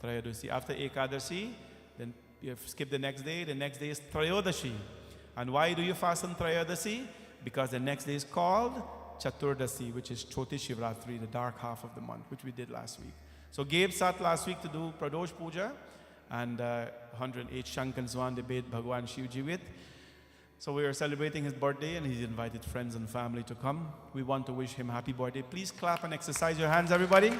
Trayodashi. After Ekadasi, then you skip the next day is Trayodashi. And why do you fast on Trayodasi? Because the next day is called Chaturdasi, which is Choti Shivratri, the dark half of the month, which we did last week. So Gabe sat last week to do Pradosh Puja, and 108 Shank and Swan they bade Bhagwan Shivji with. So we are celebrating his birthday, and he's invited friends and family to come. We want to wish him happy birthday. Please clap and exercise your hands, everybody.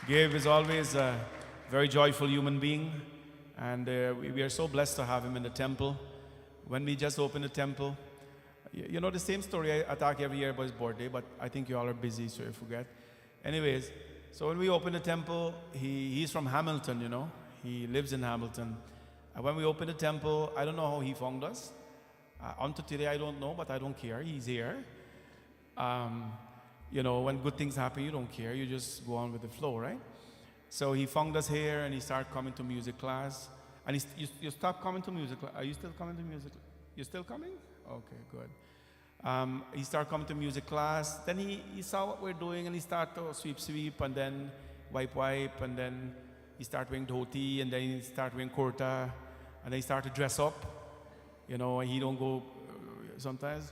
Gabe is always a very joyful human being, and we are so blessed to have him in the temple. When we just opened the temple, you know the same story I talk every year about his birthday, but I think you all are busy, so you forget. Anyways, so when we opened the temple, he's from Hamilton, you know. He lives in Hamilton. And when we opened the temple, I don't know how he found us. Until today, I don't know, but I don't care. He's here. You know, when good things happen, you don't care. You just go on with the flow, right? So he found us here, and he started coming to music class. And you stopped coming to music class. Are you still coming to music? You're still coming? Okay, good. He started coming to music class. Then he saw what we're doing, and he started to sweep, and then wipe, and then he started wearing dhoti, and then he started wearing kurta, and then he started to dress up. You know, he don't go sometimes.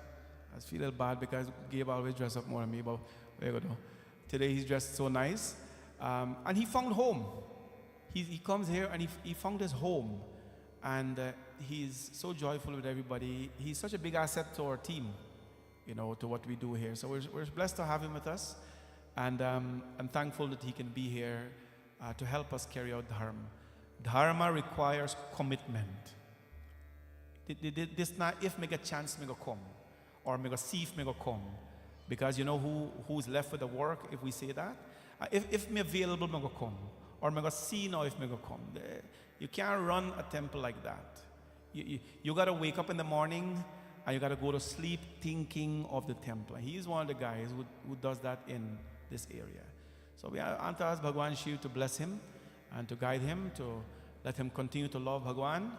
I feel a little bad because Gabe always dress up more than me, but there you go. Today he's dressed so nice. And he found home. He comes here and he found his home. And he's so joyful with everybody. He's such a big asset to our team, you know, to what we do here. So we're blessed to have him with us. And I'm thankful that he can be here to help us carry out Dharma. Dharma requires commitment. This not if me get chance me go come, or me go see if me go come, because you know who's left with the work if we say that. If me available me go come, or me go see now if me go come. You can't run a temple like that. You got to wake up in the morning and you got to go to sleep thinking of the temple. He's one of the guys who does that in this area. So we are to ask Bhagwan Shiv to bless him and to guide him, to let him continue to love Bhagwan.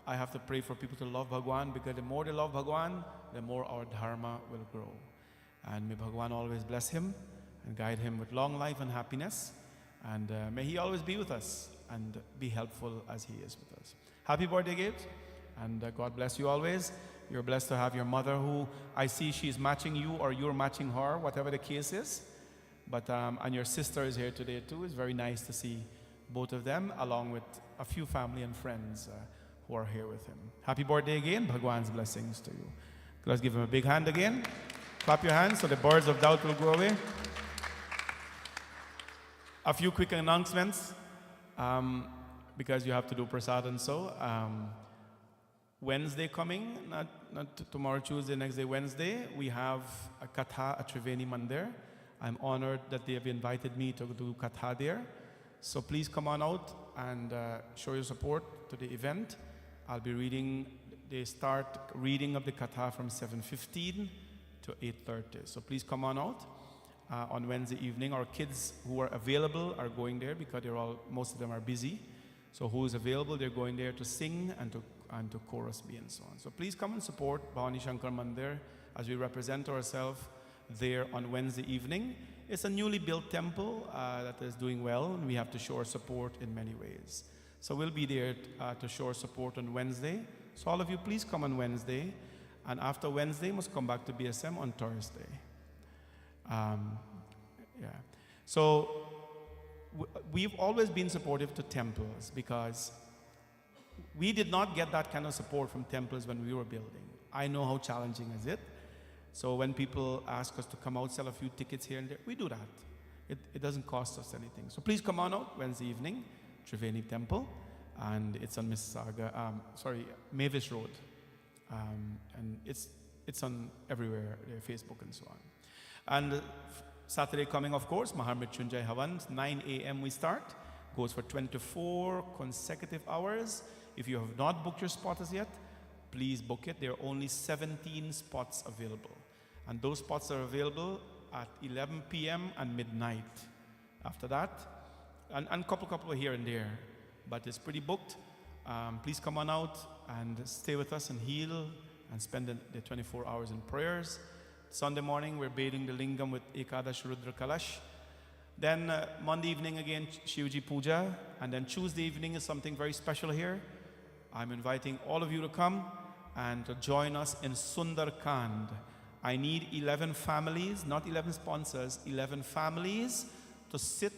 I have to pray for people to love Bhagwan, because the more they love Bhagwan, the more our dharma will grow. And may Bhagwan always bless him and guide him with long life and happiness. And may he always be with us and be helpful as he is with us. Happy birthday, Gabe. And God bless you always. You're blessed to have your mother, who I see she's matching you or you're matching her, whatever the case is. But and your sister is here today too. It's very nice to see both of them, along with a few family and friends who are here with him. Happy birthday again. Bhagwan's blessings to you. Let's give him a big hand again. Clap your hands so the birds of doubt will go away. A few quick announcements, because you have to do prasad and so. Wednesday coming, not tomorrow, Tuesday, next day, Wednesday, we have a katha at Triveni Mandir. I'm honored that they have invited me to do katha there. So please come on out and show your support to the event. I'll be reading, they start reading of the katha from 7:15 to 8:30. So please come on out on Wednesday evening. Our kids who are available are going there because most of them are busy. So who is available, they're going there to sing and to chorus me and so on. So please come and support Bhavani Shankar Mandir as we represent ourselves there on Wednesday evening. It's a newly built temple that is doing well, and we have to show our support in many ways. So we'll be there to show our support on Wednesday. So all of you, please come on Wednesday. And after Wednesday, must come back to BSM on Thursday. So we've always been supportive to temples, because we did not get that kind of support from temples when we were building. I know how challenging is it. So when people ask us to come out, sell a few tickets here and there, we do that. It doesn't cost us anything. So please come on out Wednesday evening, Triveni Temple, and it's on Mavis Road. And it's on everywhere, Facebook and so on. And Saturday coming, of course, Mahamrityunjay Havan, 9 a.m. we start, goes for 24 consecutive hours. If you have not booked your spot as yet, please book it. There are only 17 spots available. And those spots are available at 11 p.m. and midnight. After that, and a couple here and there, but it's pretty booked. Please come on out and stay with us and heal and spend the 24 hours in prayers. Sunday morning, we're bathing the lingam with Ekadash Rudra Kalash. Then Monday evening again, Shivji Puja. And then Tuesday evening is something very special here. I'm inviting all of you to come and to join us in Sundarkand. I need 11 families, not 11 sponsors, 11 families to sit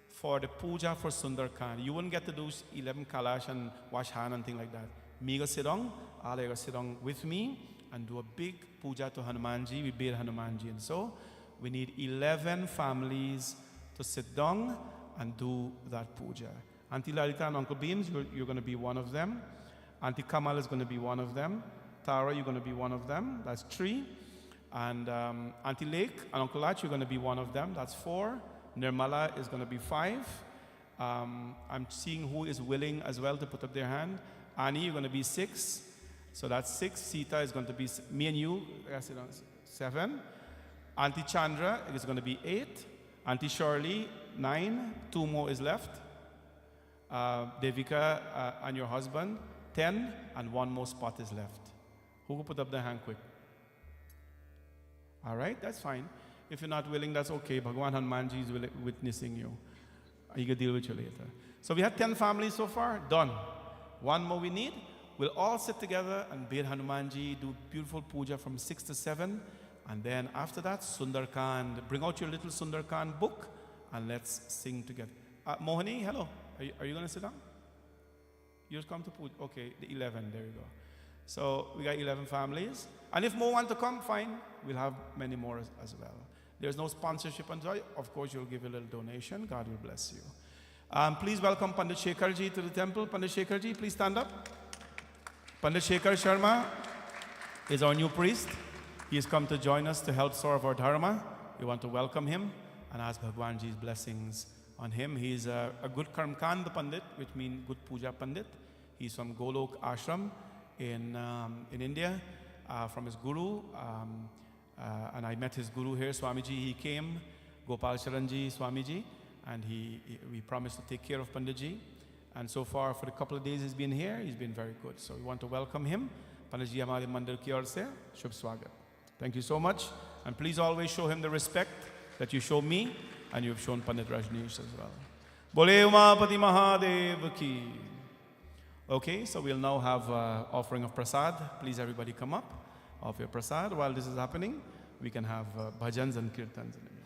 for the puja for Sundarkand. You wouldn't get to do 11 kalash and wash hand and things like that. Me go sit down, all go sit down with me and do a big puja to Hanumanji. We bathe Hanumanji, and so we need 11 families to sit down and do that puja. Auntie Lalita and Uncle Beams, you're going to be one of them. Auntie Kamal is going to be one of them. Tara, you're going to be one of them. That's 3. And Auntie Lake and Uncle Ach, you're going to be one of them. That's 4. Nirmala is going to be 5. I'm seeing who is willing as well to put up their hand. Annie, you're going to be 6. So that's 6. Sita is going to be, me and you, 7. Auntie Chandra is going to be 8. Auntie Shirley, 9. 2 more is left. Devika and your husband, 10. And 1 more spot is left. Who will put up their hand quick? All right, that's fine. If you're not willing, that's okay. Bhagwan Hanumanji is witnessing you. He can deal with you later. So we had 10 families so far. Done. 1 more we need. We'll all sit together and bid Hanumanji, do beautiful puja from 6 to 7. And then after that, Sundarkand. Bring out your little Sundarkand book and let's sing together. Mohani, hello. Are you going to sit down? You just come to puja. Okay, the 11. There you go. So we got 11 families. And if more want to come, fine. We'll have many more as well. There's no sponsorship and joy. Of course, you'll give a little donation. God will bless you. Please welcome Pandit Shekharji to the temple. Pandit Shekharji, please stand up. Pandit Shekhar Sharma is our new priest. He has come to join us to help serve our dharma. We want to welcome him and ask Bhagwanji's blessings on him. He is a good Karmkand Pandit, which means good Puja Pandit. He's from Golok Ashram in India, from his guru. And I met his guru here, Swamiji. He came, Gopal Sharanji Swamiji, and we promised to take care of Panditji. And so far, for the couple of days he's been here, he's been very good. So we want to welcome him. Panditji Hamare Mandir ki aur se, Shubh Swagat. Thank you so much. And please always show him the respect that you show me, and you've shown Pandit Rajneesh as well. Bole Umapati Mahadev ki. Okay, so we'll now have offering of prasad. Please everybody come up. Of your prasad. While this is happening, we can have bhajans and kirtans in the meantime.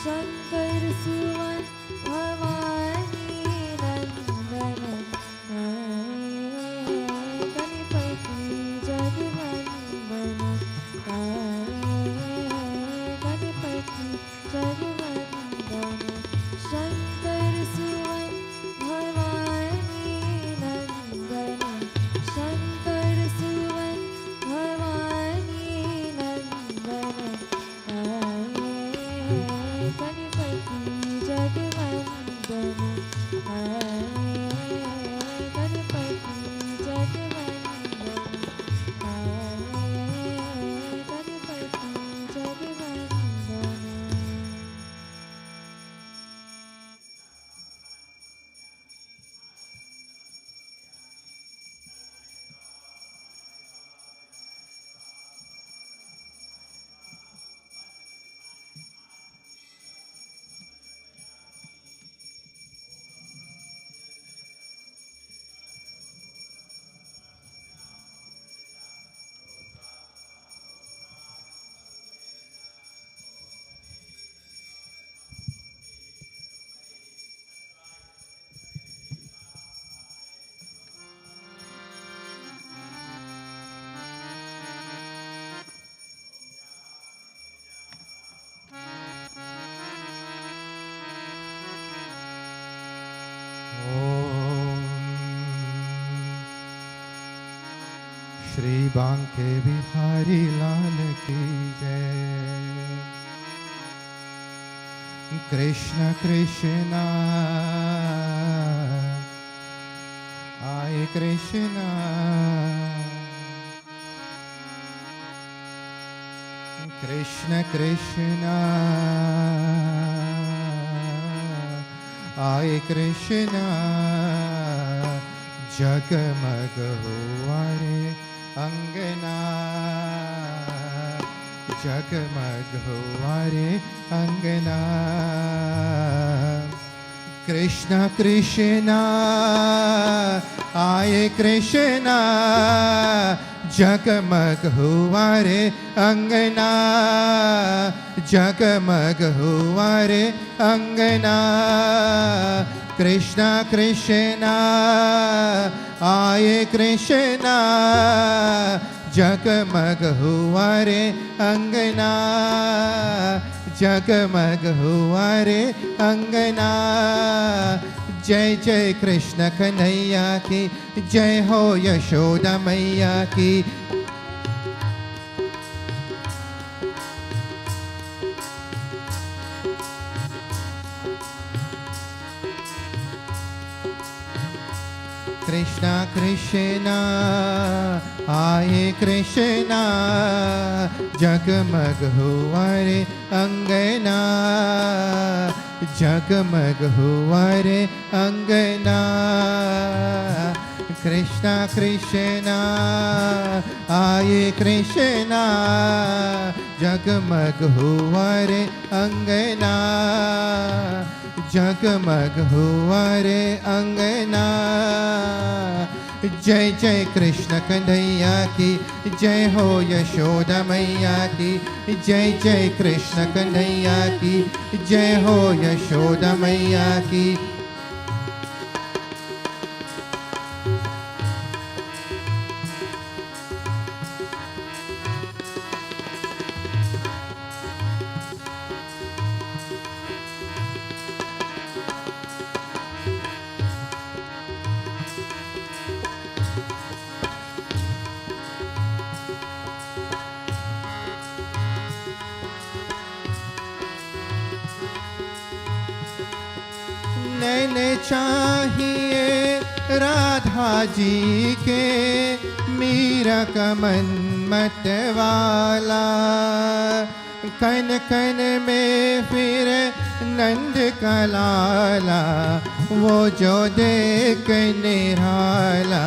Shankar सुवन भवानी जगपति जगवंदन शंकर सुवन भवानी नंदन शंकर सुवन भवानी नंदन आए गणपति जगवंदन आए गणपति जगवंदन आए गणपति जगवंदन। श्री बांके बिहारी लाल की जय। कृष्ण कृष्णा आए कृष्णा कृष्ण कृष्णा आए कृष्णा जगमग हुआ रे अंगना जगमग हुआ रे अंगना। कृष्ण कृष्णा आए कृष्णा जगमग हुआ रे अंगना जगमग हुआ रे अंगना। कृष्णा कृष्णा आए कृष्णा जगमग हुआ रे अंगना जगमग हुआ रे अंगना। जय जय कृष्ण कन्हैया की जय हो यशोदा मैया की। कृष्णा कृष्णा आए कृष्णा जगमग हुआ रे अंगना जगमग हुआ रे अंगना। कृष्णा कृष्णा आए कृष्णा जगमग हुआ रे अंगना जगमग हुआ रे अंगना। जय जय कृष्ण कन्हैया की जय हो यशोदा मैया की। जय जय कृष्ण कन्हैया की जय हो यशोदा मैया की। नैने चाहिए राधा जी के मीरा का मन मत वाला। कन कन में फिर नंद का लाला वो जो देख निराला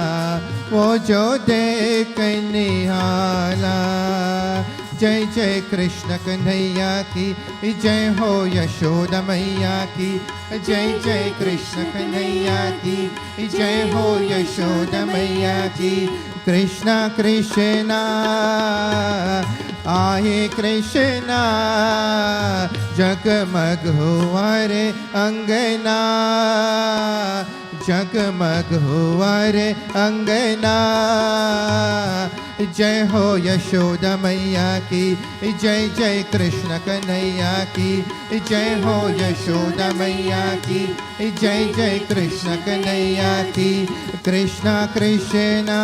वो जो देख निराला। जय जय कृष्ण कन्हैया की जय हो यशोदा मैया की। जय जय कृष्ण कन्हैया की जय हो यशोदा मैया की। कृष्णा कृष्णा आए कृष्णा जगमग हुआ रे अंगना जगमग हुआ रे अंगना। जय हो यशोदा मैया की जय जय कृष्ण कन्हैया की जय हो यशोदा मैया की जय जय कृष्ण कन्हैया की। कृष्णा कृष्णा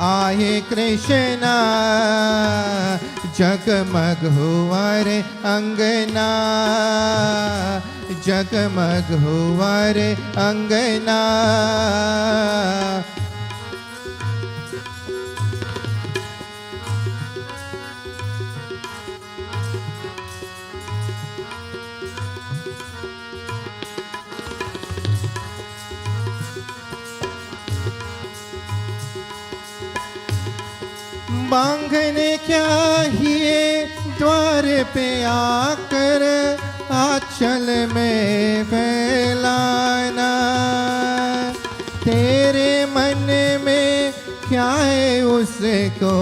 आए कृष्णा जगमग हुआ रे अंगना जगमग हुआ रे अंगना। बांगने क्या हिए द्वार पे आकर आंचल में फैलाना। तेरे मन में क्या है उसको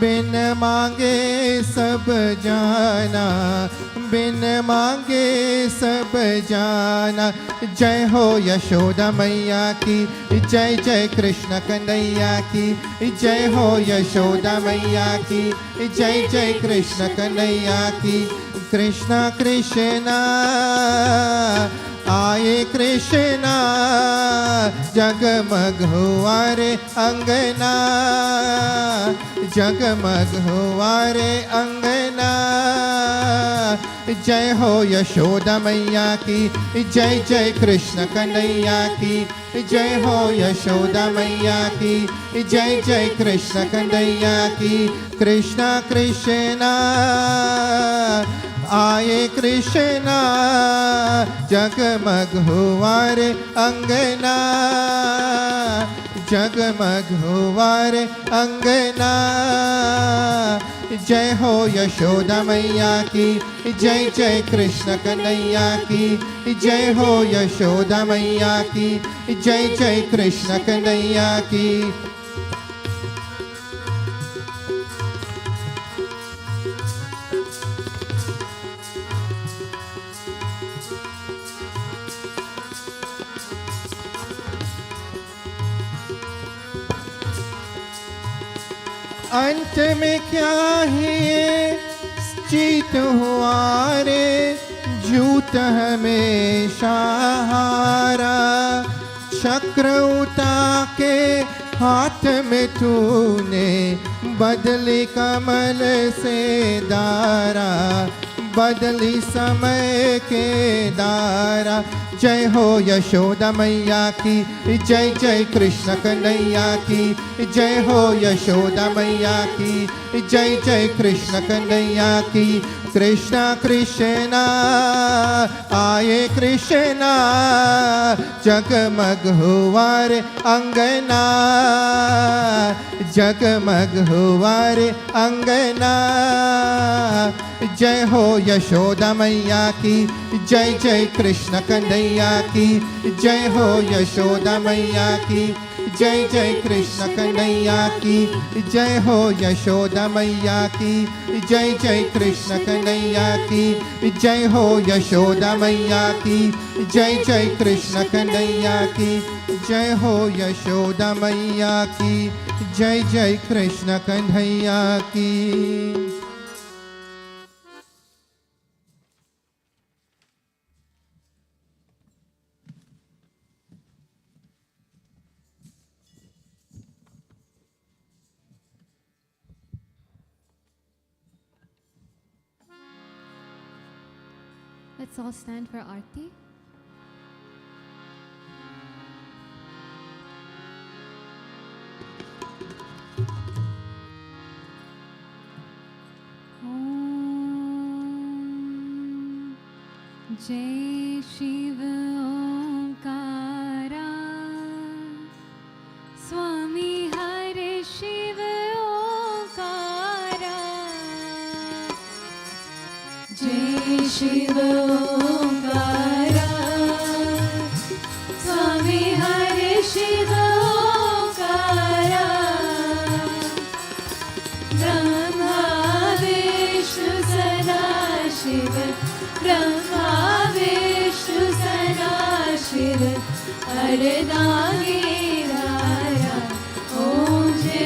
बिन मांगे सब जाना बिन मांगे सब जाना। जय हो यशोदा मैया की जय जय कृष्ण कन्हैया की जय हो यशोदा मैया की जय जय कृष्ण कन्हैया की। कृष्णा कृष्णा आए कृष्णा जगमग हुआ रे अंगना जगमग हुआ रे अंगना। जय हो यशोदा मैया की जय जय कृष्ण कन्हैया की जय हो यशोदा मैया की जय जय कृष्ण कन्हैया की। कृष्णा कृष्णा आए कृष्णा जगमग हुआ रे अंगना जगमग हुआ रे अंगना। जय हो यशोदा मैया की जय जय कृष्ण कन्हैया की जय हो यशोदा मैया की जय जय कृष्ण कन्हैया की। अंत में क्या है जीत हुआ रे जूत हमेशा हारा। चक्र उठा के हाथ में तूने बदली कमल से दारा बदली समय के दारा। जय हो यशोदा मैया की जय जय कृष्ण कन्हैया की जय हो यशोदा मैया की जय जय कृष्ण कन्हैया की। कृष्णा कृष्णा आए कृष्णा जगमग हुआ रे अंगना जगमग हुआ रे अंगना। जय हो यशोदा मैया की जय जय कृष्ण कन्हैया की जय हो यशोदा मैया की जय जय कृष्ण कन्हैया की जय हो यशोदा मैया की जय जय कृष्ण कन्हैया की जय हो यशोदा मैया की जय जय कृष्ण कन्हैया की जय हो यशोदा मैया की जय जय कृष्ण कन्हैया की। Let's all stand for Aarti. Om Jai Shiv Omkara Swami Hare Shiv Omkara Jai Shiv Omkara Swami Hare Shiv Omkara Brahma Vishnu Sada Shiv Brahma Vishnu Sada Shiv Ardhangi Raya Om Jai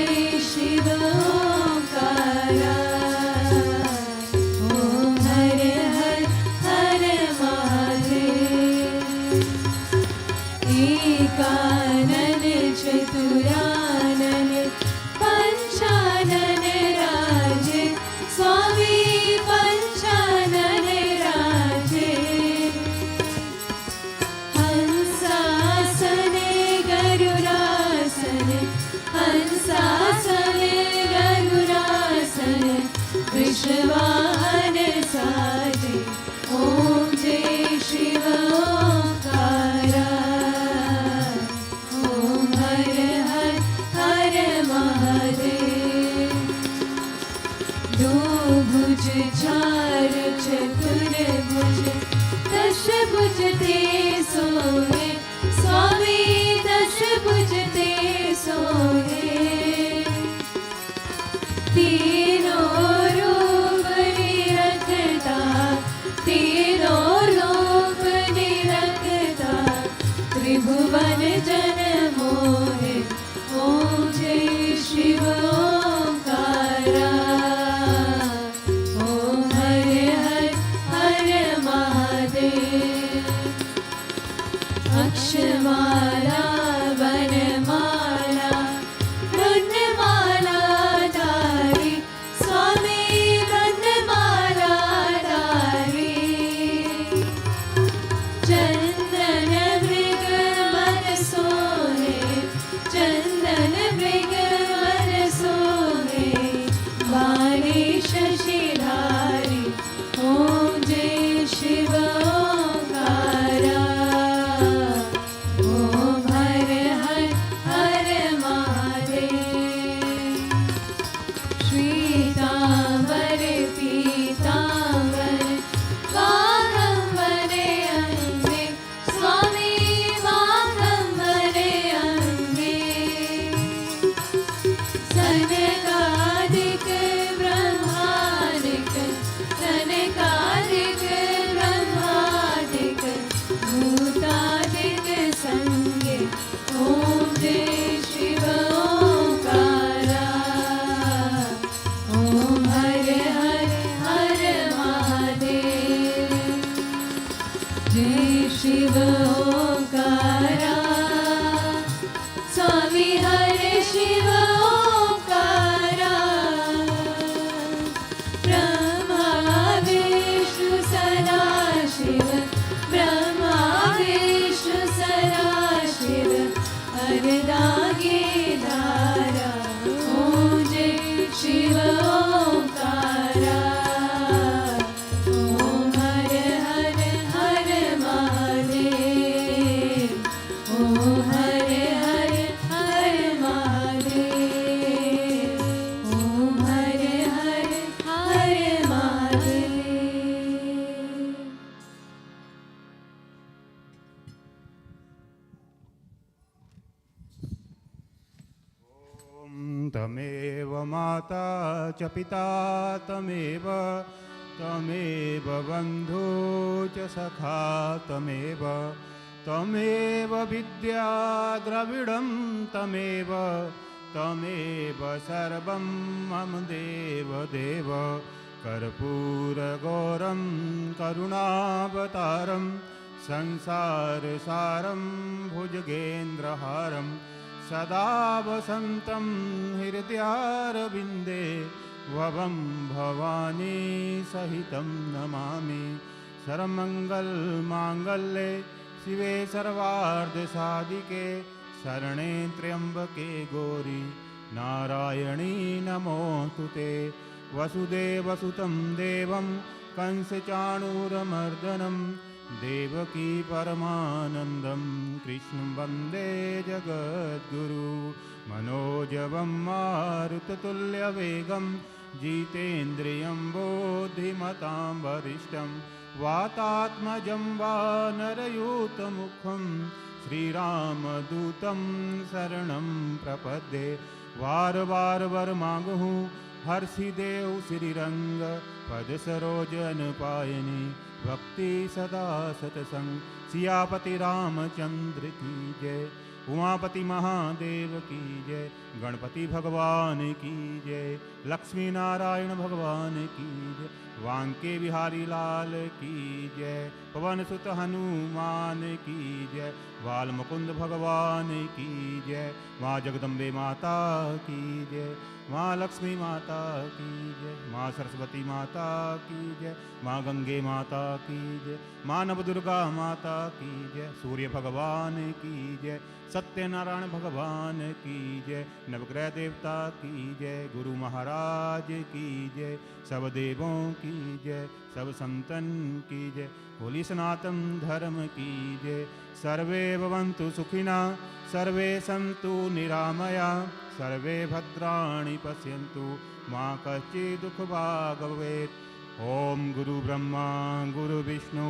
चार चतुर्भुज दश भुज ते सोहे स्वामी दश भुज ते सोहे तीनों रूप निरखता तीनों रूप निरखता त्रिभुवन जन मोहे ओम जय शिव ओंकारा ओम हर हर हर महादेव अक्षमाला वनमाला वृन्नमाला धारी स्वामी वृन्नमाला धारी चंदन मृग मन सोहे चंदन मृग मन सोहे वाणी शशिधारी ओम जय शिव ओंकारा ओम हर हर हर महादेव श्वेतांबर पीतांबर वागंबरे अंगे स्वामी वागंबरे अंगे सनकादिक ब्रह्मादिक सनकादिक ब्रह्मादिक भूतादिक संगे ओम जय शिव ओंकारा ओम हर हर हर महादेव जय शिव ओंकारा स्वामी हर शिव ओंकारा ब्रह्मा विष्णु सदा शिव ब्रह्मा विष्णु सदा शिव हरदागे धारा ओम जय शिव ओंकारा ओम हर हर हर महादेव ओम हर हर हर महादेव ओम हर हर हर महादेव तमेव माता च पिता तमेव तमेव बन्धु च सखा तमेव तमेव विद्या द्रविडं तमेव तमेव सर्वं मम देव देव कर्पूरगौरं करुणावतारं संसारसारं भुजगेन्द्रहारं सदा वसन्तं हृदयारविन्दे भवं भवानी सहितं नमामि सर्वमङ्गलमाङ्गल्ये शिवे सर्वार्धसाधिके शरणे त्र्यम्बके गौरी नारायणी नमोऽस्तुते वसुदेवसुतं देवं कंसचाणूरमर्दनं देवकी परमानन्दं कृष्णं वन्दे जगद्गुरु मनोजवं मारुततुल्यवेगं जितेन्द्रियं बुद्धिमतां वरिष्ठं वातात्मजं वानरयूतमुखं श्रीरामदूतं शरणं प्रपद्ये वार वार वर मांगहु हर्षिदेव श्रीरंग पद सरोजन पायनी भक्ति सदा सतसंग सियापति रामचंद्र की जय उमापति महादेव की जय गणपति भगवान की जय लक्ष्मी नारायण भगवान की जय वांके बिहारी लाल की जय पवन सुत हनुमान की जय बाल मुकुंद भगवान की जय माँ जगदम्बे माता की जय माँ लक्ष्मी माता की जय माँ सरस्वती माता की जय माँ गंगे माता की जय माँ नवदुर्गा माता की जय सूर्य भगवान की जय सत्यनारायण भगवान की जय नवग्रह देवता की जय गुरु महाराज की जय सब देवों की जय सब संतन की जय बोली सनातन धर्म की जय सर्वे भवन्तु सुखिना सर्वे सन्तु निरामया सर्वे भद्राणि पश्यन्तु मां कश्चित् दुःखभाग् भवेत् ओम गुरु ब्रह्मा गुरु विष्णु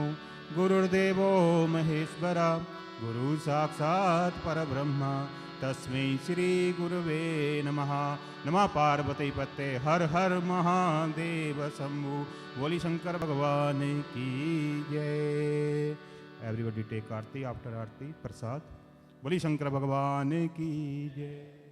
गुरुर्देवो महेश्वरा गुरु साक्षात् परब्रह्म तस्मै श्री गुरुवे नमः। नमः पार्वती पते हर हर महादेव शंभु। बोली शंकर भगवान की जय। एवरीबॉडी टेक आरती आफ्टर आरती प्रसाद। बोली शंकर भगवान की जय।